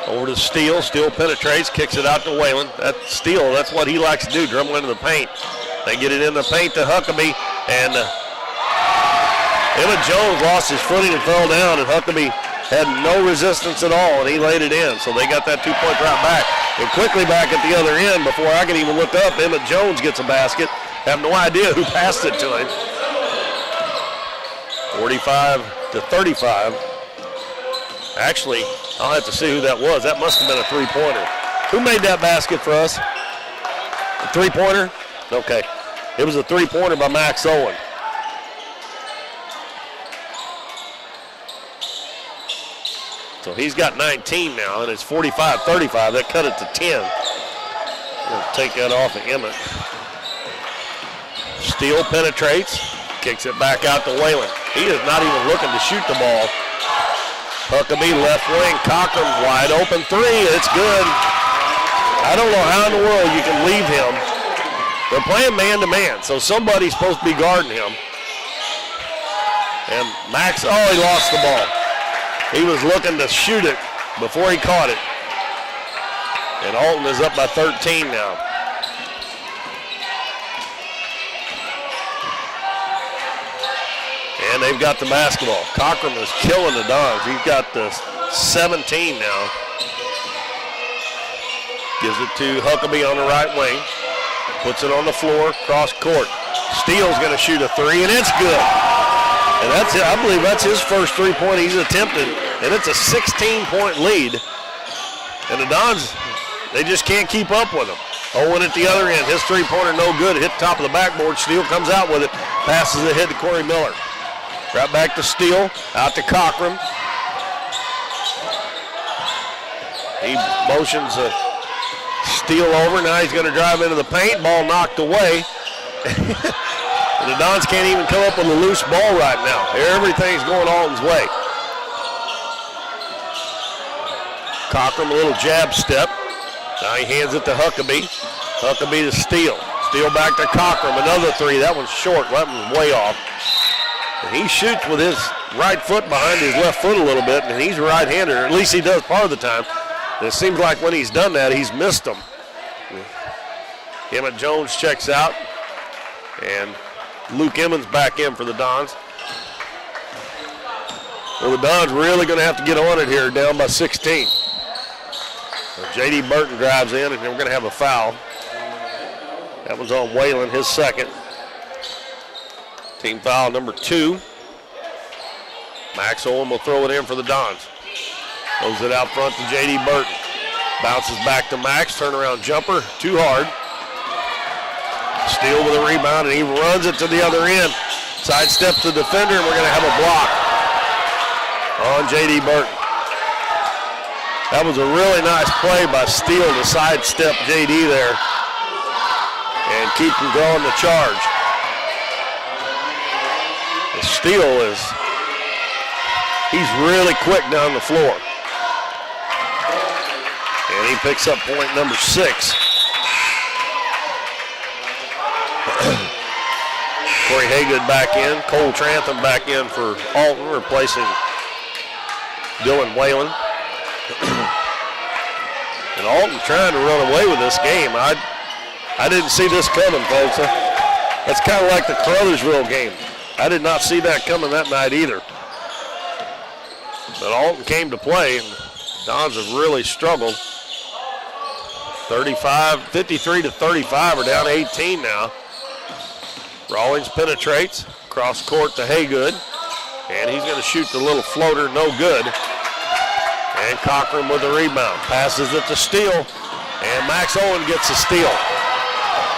Over to Steele. Steele penetrates, kicks it out to Whalen. That's Steele. That's what he likes to do, dribble into the paint. They get it in the paint to Huckabee, and Emmett Jones lost his footing and fell down, and Huckabee had no resistance at all, and he laid it in. So they got that two-point drop back. And quickly back at the other end, before I could even look up, Emmett Jones gets a basket. Have no idea who passed it to him. 45-35. Actually, I'll have to see who that was. That must have been a three-pointer. Who made that basket for us? A three-pointer? Okay. It was a three-pointer by Max Owen. So he's got 19 now, and it's 45-35. That cut it to 10. We'll take that off of Emmett. Steele penetrates, kicks it back out to Whalen. He is not even looking to shoot the ball. Huckabee left wing, Cockrum wide open three. It's good. I don't know how in the world you can leave him. They're playing man-to-man, so somebody's supposed to be guarding him. And Max, he lost the ball. He was looking to shoot it before he caught it. And Alton is up by 13 now. And they've got the basketball. Cockrum is killing the Dons. He's got the 17 now. Gives it to Huckabee on the right wing. Puts it on the floor, cross court. Steele's going to shoot a three, and it's good. And that's it. I believe that's his first three-point he's attempted. And it's a 16-point lead. And the Dons, they just can't keep up with him. Owen at the other end. His three-pointer no good. Hit the top of the backboard. Steele comes out with it. Passes it ahead to Corey Miller. Right back to Steele. Out to Cockrum. He motions Steele over. Now he's going to drive into the paint. Ball knocked away. And the Dons can't even come up with a loose ball right now. Everything's going Alton's way. Cockrum, a little jab step. Now he hands it to Huckabee. Huckabee to Steele. Steele back to Cockrum. Another three. That one's short. That one's way off. And he shoots with his right foot behind his left foot a little bit, and he's a right-hander. At least he does part of the time. And it seems like when he's done that, he's missed them. Emmett Jones checks out, and Luke Emmons back in for the Dons. Well, the Dons really going to have to get on it here, down by 16. So J.D. Burton drives in, and we're going to have a foul. That was on Whalen, his second. Team foul number 2. Max Owen will throw it in for the Dons. Throws it out front to J.D. Burton. Bounces back to Max, turnaround jumper, too hard. Steele with a rebound, and he runs it to the other end. Sidesteps the defender, and we're going to have a block on J.D. Burton. That was a really nice play by Steele to sidestep J.D. there and keep him going the charge. Steele he's really quick down the floor. And he picks up point number 6. Corey Haygood back in. Cole Trantham back in for Alton, replacing Dylan Whalen. And Alton trying to run away with this game. I didn't see this coming, folks. That's kind of like the Caruthersville game. I did not see that coming that night either. But Alton came to play, and Dons have really struggled. 53-35, we're down 18 now. Rawlings penetrates, cross court to Haygood, and he's going to shoot the little floater, no good. And Cockrum with the rebound, passes it to Steele, and Max Owen gets a steal.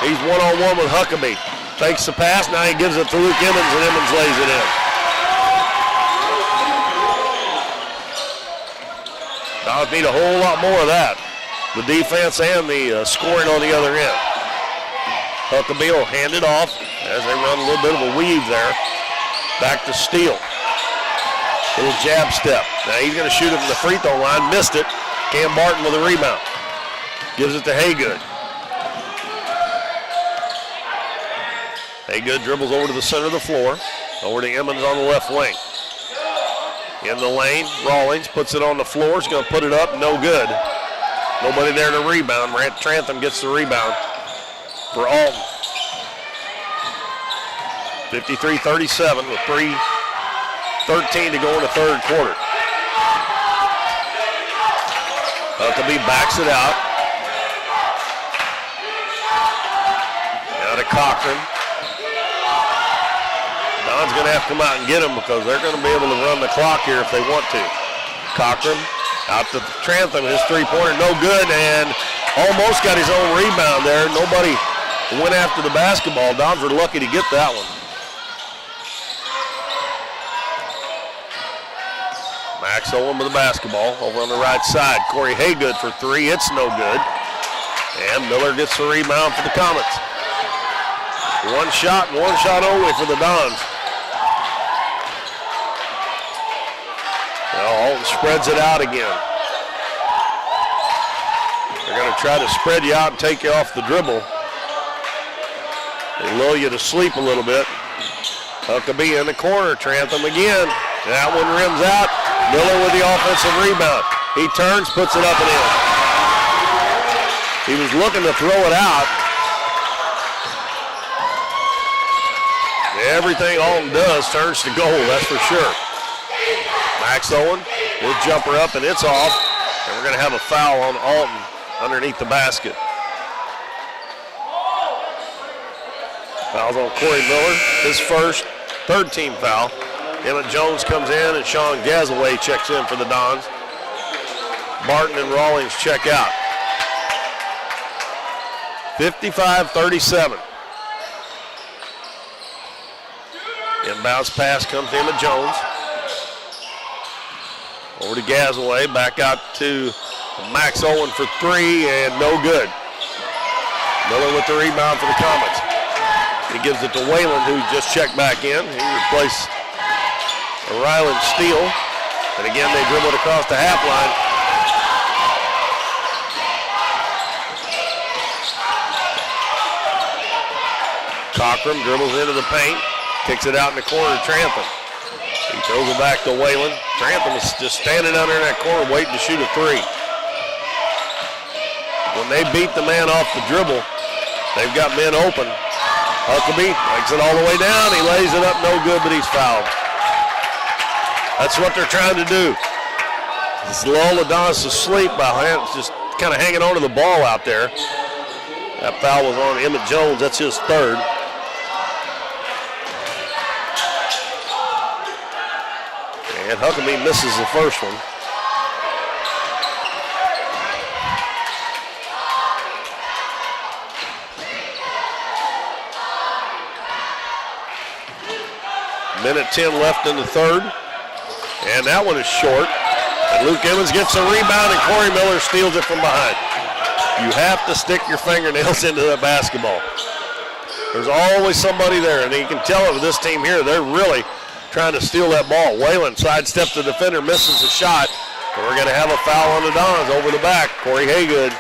He's one-on-one with Huckabee. Takes the pass, now he gives it to Luke Emmons, and Emmons lays it in. Dons need a whole lot more of that. The defense and the scoring on the other end. Huckabee will hand it off as they run a little bit of a weave there. Back to Steele. Little jab step. Now he's going to shoot it from the free throw line. Missed it. Cam Barton with a rebound. Gives it to Haygood. Haygood dribbles over to the center of the floor. Over to Emmons on the left wing. In the lane, Rawlings puts it on the floor. He's going to put it up. No good. Nobody there to rebound. Trantham gets the rebound for Alton. 53-37 with 3:13 to go in the third quarter. Huckabee backs it out. Now to Cochran. Don's going to have to come out and get him because they're going to be able to run the clock here if they want to. Cochran out to Trantham. His three-pointer no good and almost got his own rebound there. Nobody went after the basketball. Dons were lucky to get that one. Max Owen with the basketball over on the right side. Corey Haygood for three. It's no good. And Miller gets the rebound for the Comets. One shot only for the Dons. Well, Alton spreads it out again. They're going to try to spread you out and take you off the dribble. They lull you to sleep a little bit. Huckabee in the corner. Trantham again. That one rims out. Miller with the offensive rebound. He turns, puts it up and in. He was looking to throw it out. Everything Alton does turns to gold, that's for sure. Max Owen will jumper up and it's off. And we're going to have a foul on Alton underneath the basket. Foul's on Corey Miller, his first, third team foul. Emmett Jones comes in and Sean Gazaway checks in for the Dons. Barton and Rawlings check out. 55-37. Inbounds pass comes to Emmett Jones. Over to Gazaway, back out to Max Owen for three and no good. Miller with the rebound for the Comets. He gives it to Whalen, who just checked back in. He replaced Ryland Steele. And again, they dribble it across the half line. Cochran dribbles into the paint, kicks it out in the corner to Trantham. He throws it back to Whalen. Trantham is just standing down there in that corner waiting to shoot a three. When they beat the man off the dribble, they've got men open. Huckabee takes it all the way down. He lays it up, no good, but he's fouled. That's what they're trying to do. Just lull the Dons to sleep by just kind of hanging on to the ball out there. That foul was on Emmett Jones. That's his third. And Huckabee misses the first one. Minute 10 left in the third. And that one is short. And Luke Emmons gets a rebound and Corey Miller steals it from behind. You have to stick your fingernails into that basketball. There's always somebody there, and you can tell it with this team here, they're really trying to steal that ball. Whalen sidesteps the defender, misses the shot, and we're going to have a foul on the Dons over the back. Corey Haygood.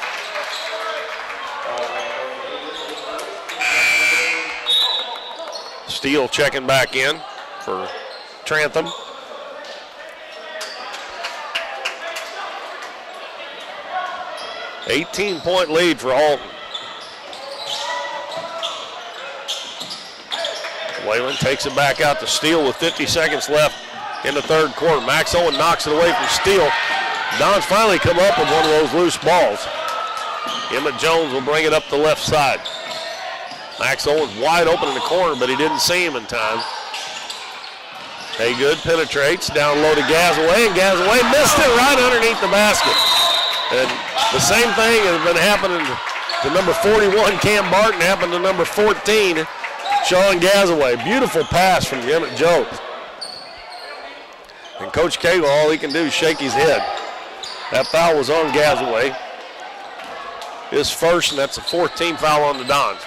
Steele checking back in for Trantham. $18-point lead for Alton. Whalen takes it back out to Steele with 50 seconds left in the third quarter. Max Owen knocks it away from Steele. Dons finally come up with one of those loose balls. Emmett Jones will bring it up the left side. Max Owen's wide open in the corner, but he didn't see him in time. Haygood penetrates down low to Gazaway, and Gazaway missed it right underneath the basket. And the same thing has been happening to number 41, Cam Barton, happened to number 14, Sean Gazaway. Beautiful pass from Emmett Jones. And Coach Cagle, all he can do is shake his head. That foul was on Gazaway. His first, and that's a 14th foul on the Dons.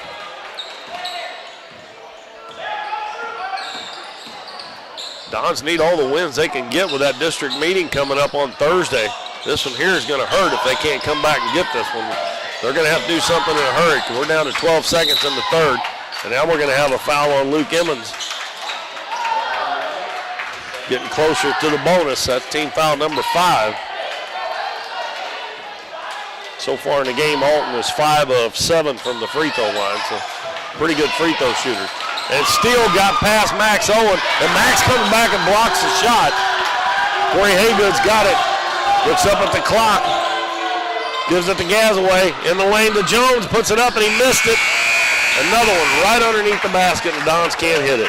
Dons need all the wins they can get with that district meeting coming up on Thursday. This one here is going to hurt if they can't come back and get this one. They're going to have to do something in a hurry because we're down to 12 seconds in the third. And now we're going to have a foul on Luke Emmons. Getting closer to the bonus. That's team foul number 5. So far in the game, Alton is 5 of 7 from the free throw line. So pretty good free throw shooter. And Steele got past Max Owen, and Max comes back and blocks the shot. Corey Haygood's got it. Looks up at the clock. Gives it to Gazaway. In the lane to Jones, puts it up, and he missed it. Another one right underneath the basket, and the Dons can't hit it.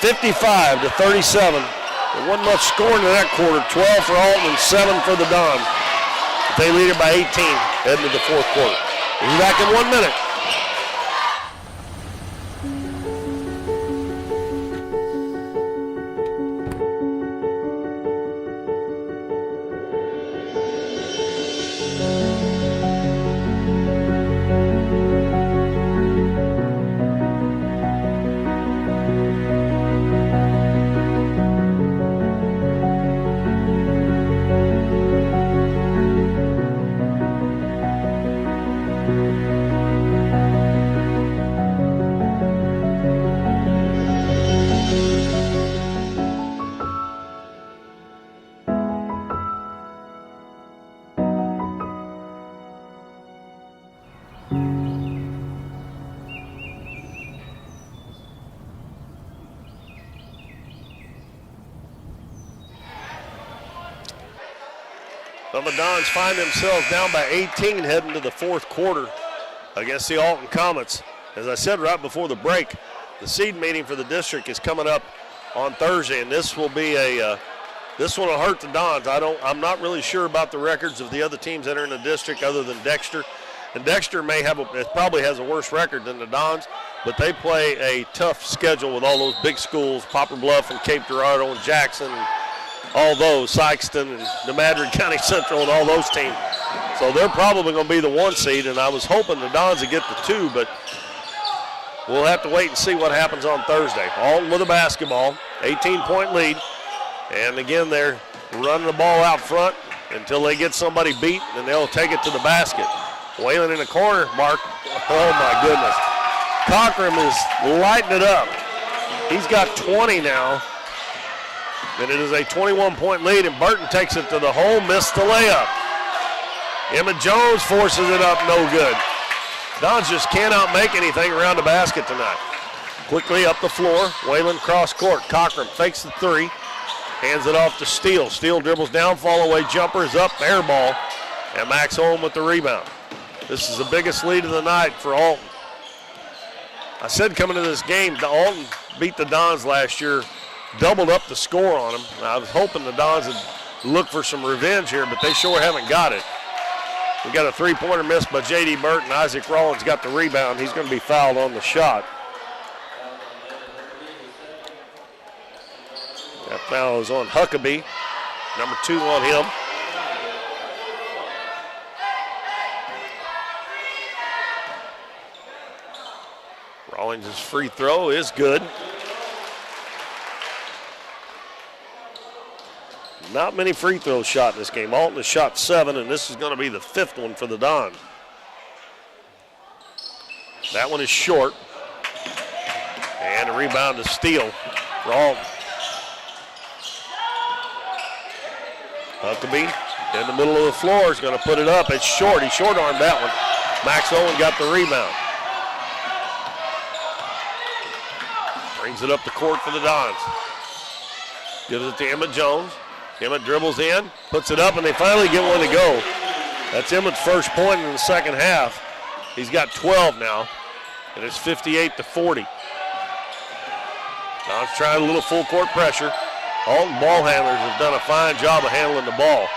55 to 37. There wasn't much scoring in that quarter. 12 for Alton and 7 for the Dons. They lead it by 18 heading to the fourth quarter. We'll be back in 1 minute. Well, the Dons find themselves down by 18 heading to the fourth quarter against the Alton Comets. As I said right before the break, the seed meeting for the district is coming up on Thursday, and this will be this one will hurt the Dons. I'm not really sure about the records of the other teams that are in the district other than Dexter. And Dexter probably has a worse record than the Dons, but they play a tough schedule with all those big schools, Poplar Bluff and Cape Girardeau and Jackson and all those, Sykeston and Nemadrid County Central and all those teams. So they're probably going to be the 1 seed, and I was hoping the Dons would get the 2, but we'll have to wait and see what happens on Thursday. Alton with a basketball, 18-point lead. And again, they're running the ball out front until they get somebody beat, and they'll take it to the basket. Whalen in the corner, Mark. Oh, my goodness. Cochran is lighting it up. He's got 20 now. And it is a 21-point lead, and Burton takes it to the hole, missed the layup. Emmett Jones forces it up, no good. Dons just cannot make anything around the basket tonight. Quickly up the floor, Whalen cross court. Cochran fakes the 3, hands it off to Steele. Steele dribbles down, fall away, jumper is up, air ball, and Max Holm with the rebound. This is the biggest lead of the night for Alton. I said coming to this game, Alton beat the Dons last year, doubled up the score on them. I was hoping the Dons would look for some revenge here, but they sure haven't got it. We got a 3-pointer missed by J.D. Burton. Isaac Rollins got the rebound. He's going to be fouled on the shot. That foul is on Huckabee, number 2 on him. Rollins' free throw is good. Not many free throws shot in this game. Alton has shot 7, and this is going to be the 5th one for the Dons. That one is short. And a rebound to Steele for Alton. Huckabee in the middle of the floor is going to put it up. It's short. He short-armed that one. Max Owen got the rebound. Brings it up the court for the Dons. Gives it to Emmett Jones. Emmett dribbles in, puts it up, and they finally get one to go. That's Emmett's first point in the second half. He's got 12 now, and it's 58 to 40. Now it's trying a little full court pressure. Alton ball handlers have done a fine job of handling the ball.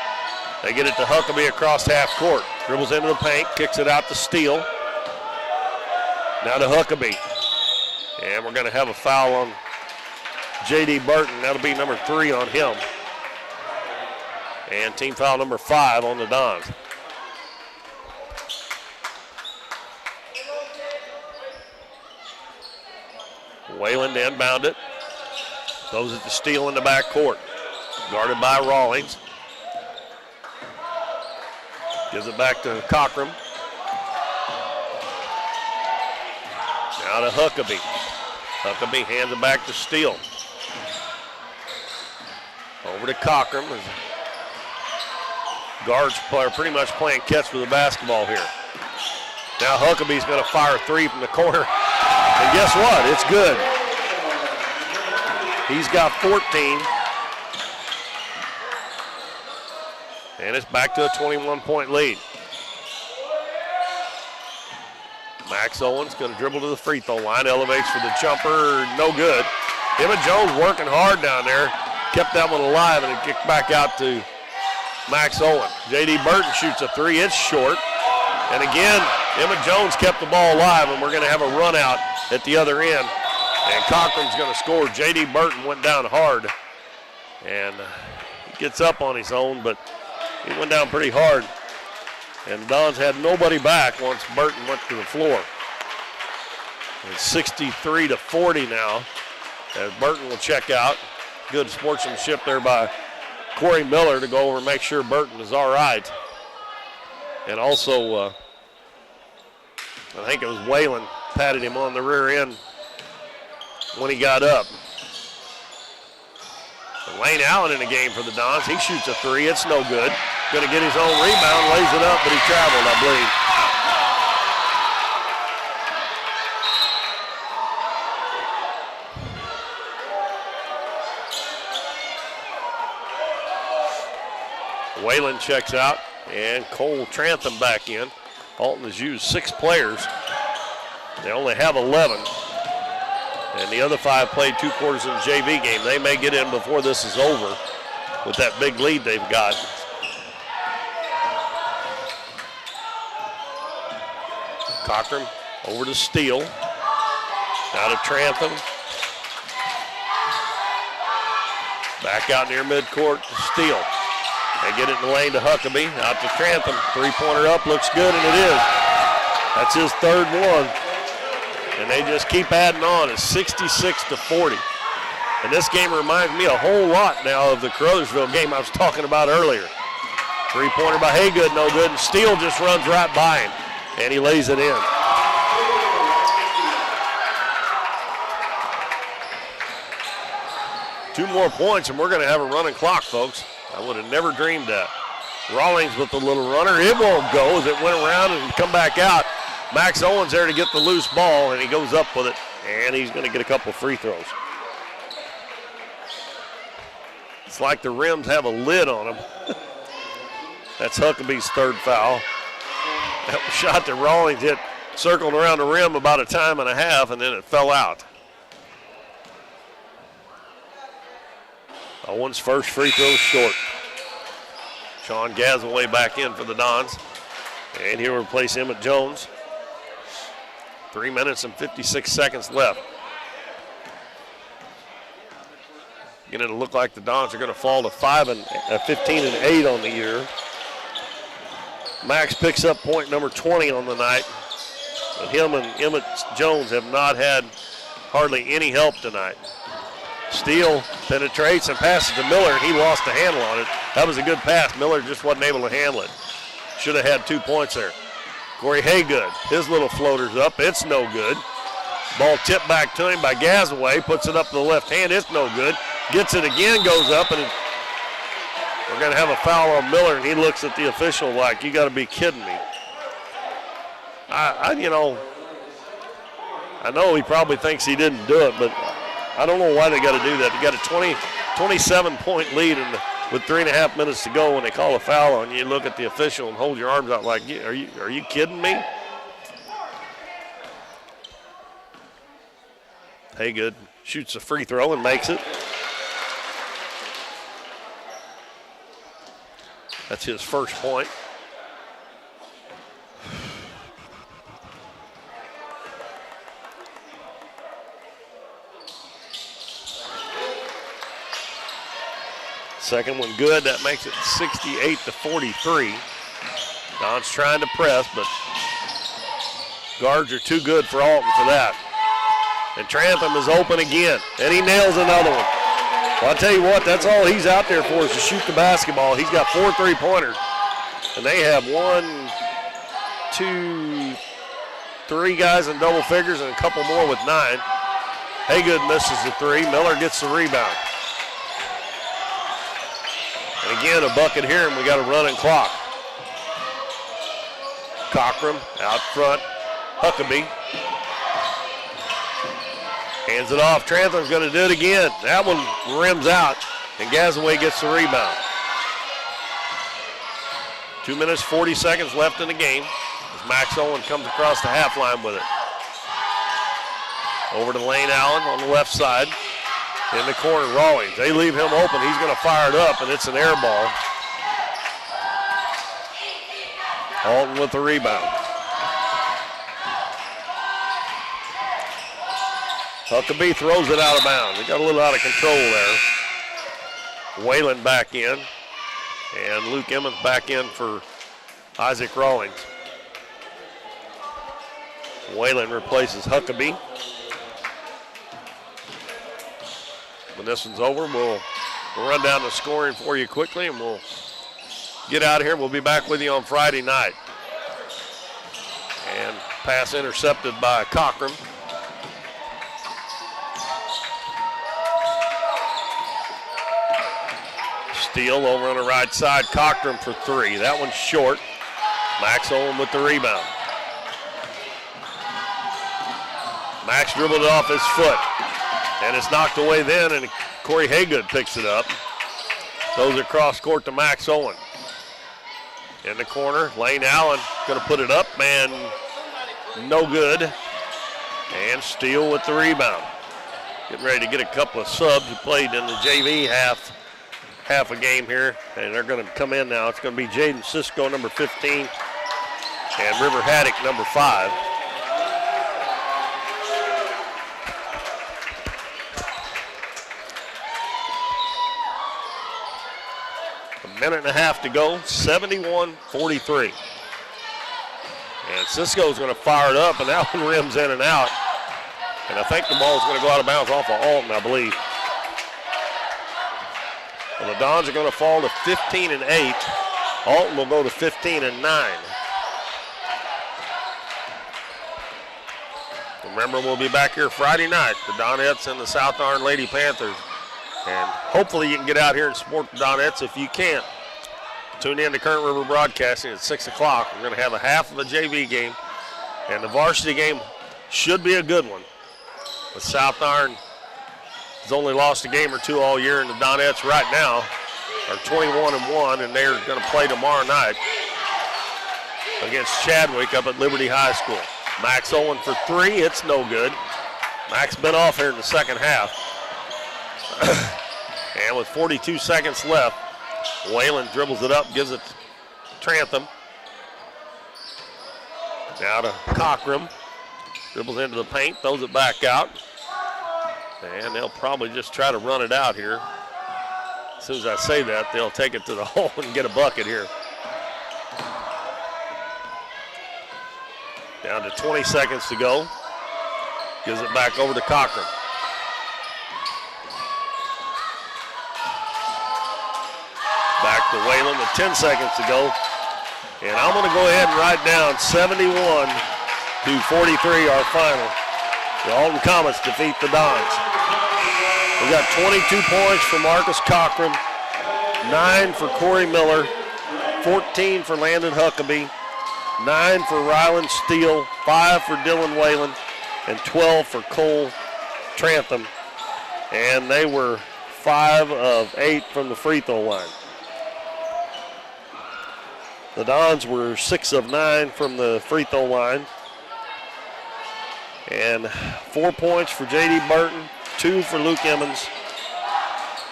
They get it to Huckabee across half court. Dribbles into the paint, kicks it out to Steele. Now to Huckabee. And we're going to have a foul on J.D. Burton. That'll be number 3 on him. And team foul number 5 on the Dons. Whalen to inbound it. Throws it to Steele in the back court. Guarded by Rawlings. Gives it back to Cochran. Now to Huckabee. Huckabee hands it back to Steele. Over to Cochran. Guards are pretty much playing catch with the basketball here. Now Huckabee's going to fire a 3 from the corner. And guess what? It's good. He's got 14. And it's back to a 21-point lead. Max Owens going to dribble to the free throw line, elevates for the jumper, no good. Emmett Jones working hard down there, kept that one alive, and it kicked back out to Max Owens. J.D. Burton shoots a 3, it's short. And again, Emmett Jones kept the ball alive, and we're going to have a run out at the other end. And Cochran's going to score. J.D. Burton went down hard, and he gets up on his own, but he went down pretty hard. And the Dons had nobody back once Burton went to the floor. It's 63-40 now as Burton will check out. Good sportsmanship there by Corey Miller to go over and make sure Burton is all right. And also, I think it was Whalen patted him on the rear end when he got up. And Lane Allen in the game for the Dons. He shoots a 3. It's no good. Going to get his own rebound, lays it up, but he traveled, I believe. Whalen checks out, and Cole Trantham back in. Alton has used 6 players. They only have 11. And the other 5 played 2 quarters in the JV game. They may get in before this is over with that big lead they've got. Cochran over to Steele. Now to Trantham. Back out near midcourt to Steele. They get it in the lane to Huckabee. Out to Trantham. 3-pointer up, looks good, and it is. That's his 3rd one. And they just keep adding on. It's 66-40. And this game reminds me a whole lot now of the Caruthersville game I was talking about earlier. 3-pointer by Haygood, no good, and Steele just runs right by him, and he lays it in. Two more points, and we're going to have a running clock, folks. I would have never dreamed that. Rawlings with the little runner. It won't go as it went around and come back out. Max Owens there to get the loose ball, and he goes up with it, and he's going to get a couple free throws. It's like the rims have a lid on them. That's Huckabee's 3rd foul. That shot that Rawlings hit circled around the rim about a time and a half, and then it fell out. Owens' first free throw short. Sean Gazaway back in for the Dons. And he'll replace Emmett Jones. 3 minutes and 56 seconds left. Going to look like the Dons are going to fall to 15-8 on the year. Max picks up point number 20 on the night. But him and Emmett Jones have not had hardly any help tonight. Steele penetrates and passes to Miller, and he lost the handle on it. That was a good pass. Miller just wasn't able to handle it. Should have had 2 points there. Corey Haygood, his little floater's up. It's no good. Ball tipped back to him by Gazaway. Puts it up to the left hand. It's no good. Gets it again, goes up, and we're going to have a foul on Miller, and he looks at the official like, you got to be kidding me. I know he probably thinks he didn't do it, but I don't know why they got to do that. They got a 27-point lead with 3.5 minutes to go when they call a foul on you. You look at the official and hold your arms out like, are you kidding me? Haygood shoots a free throw and makes it. That's his first point. Second one good. That makes it 68-43. Don's trying to press, but guards are too good for Alton for that. And Trantham is open again, and he nails another one. Well, I'll tell you what, that's all he's out there for is to shoot the basketball. He's got 4 3-pointers, and they have 1, 2, 3 guys in double figures and a couple more with 9. Haygood misses the 3. Miller gets the rebound. And again, a bucket here, and we got a running clock. Cochran out front. Huckabee hands it off. Trantham's going to do it again. That one rims out, and Gazaway gets the rebound. 2 minutes, 40 seconds left in the game as Max Owen comes across the half line with it. Over to Lane Allen on the left side. In the corner, Rawlings. They leave him open. He's going to fire it up, and it's an air ball. Alton with the rebound. Huckabee throws it out of bounds. They got a little out of control there. Whalen back in. And Luke Emmons back in for Isaac Rawlings. Whalen replaces Huckabee. When this one's over, we'll run down the scoring for you quickly, and we'll get out of here. We'll be back with you on Friday night. And pass intercepted by Cochran. Steele over on the right side. Cochran for 3. That one's short. Max Owen with the rebound. Max dribbled it off his foot. And it's knocked away then, and Corey Haygood picks it up. Throws it across court to Max Owen. In the corner, Lane Allen going to put it up, and no good. And Steele with the rebound. Getting ready to get a couple of subs who played in the JV half a game here, and they're going to come in now. It's going to be Jaden Cisco, number 15, and River Haddock, number 5. Minute and a half to go, 71-43. And Cisco's going to fire it up, and that one rims in and out. And I think the ball is going to go out of bounds off of Alton, I believe. Well, the Dons are going to fall to 15-8. Alton will go to 15-9. Remember, we'll be back here Friday night, the Donettes and the South Arn Lady Panthers. And hopefully you can get out here and support the Donettes. If you can't, tune in to Current River Broadcasting at 6 o'clock. We're going to have a half of a JV game. And the varsity game should be a good one. The South Arn has only lost a game or two all year, and the Donettes right now are 21-1, and they're going to play tomorrow night against Chadwick up at Liberty High School. Max Owen for 3. It's no good. Max been off here in the second half. And with 42 seconds left, Whalen dribbles it up, gives it to Trantham. Now to Cochran. Dribbles into the paint, throws it back out. And they'll probably just try to run it out here. As soon as I say that, they'll take it to the hole and get a bucket here. Down to 20 seconds to go. Gives it back over to Cochran. Back to Whalen with 10 seconds to go. And I'm going to go ahead and write down 71-43 our final. The Alton Comets defeat the Dons. We got 22 points for Marcus Cochran, 9 for Corey Miller, 14 for Landon Huckabee, 9 for Ryland Steele, 5 for Dylan Whalen, and 12 for Cole Trantham. And they were 5 of 8 from the free throw line. The Dons were 6 of 9 from the free throw line. And 4 points for J.D. Burton, 2 for Luke Emmons,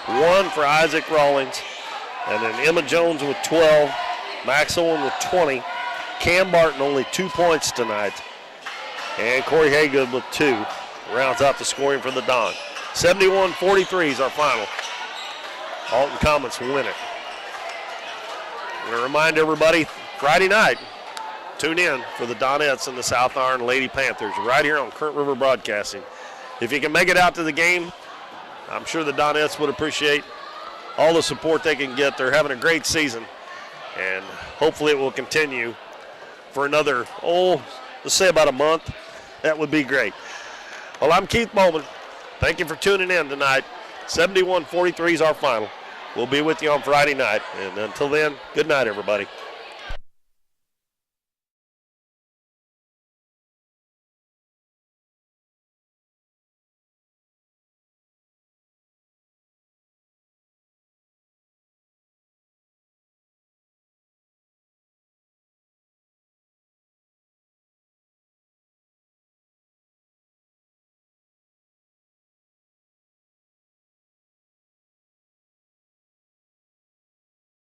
1 for Isaac Rawlings, and then Emma Jones with 12, Max Owen with 20, Cam Barton only 2 points tonight, and Corey Haygood with 2. Rounds out the scoring for the Don. 71-43 is our final. Alton Comets win it. I'm going to remind everybody, Friday night, tune in for the Donettes and the South Iron Lady Panthers right here on Current River Broadcasting. If you can make it out to the game, I'm sure the Donettes would appreciate all the support they can get. They're having a great season, and hopefully it will continue for another, let's say about a month. That would be great. Well, I'm Keith Bowman. Thank you for tuning in tonight. 71-43 is our final. We'll be with you on Friday night. And until then, good night, everybody.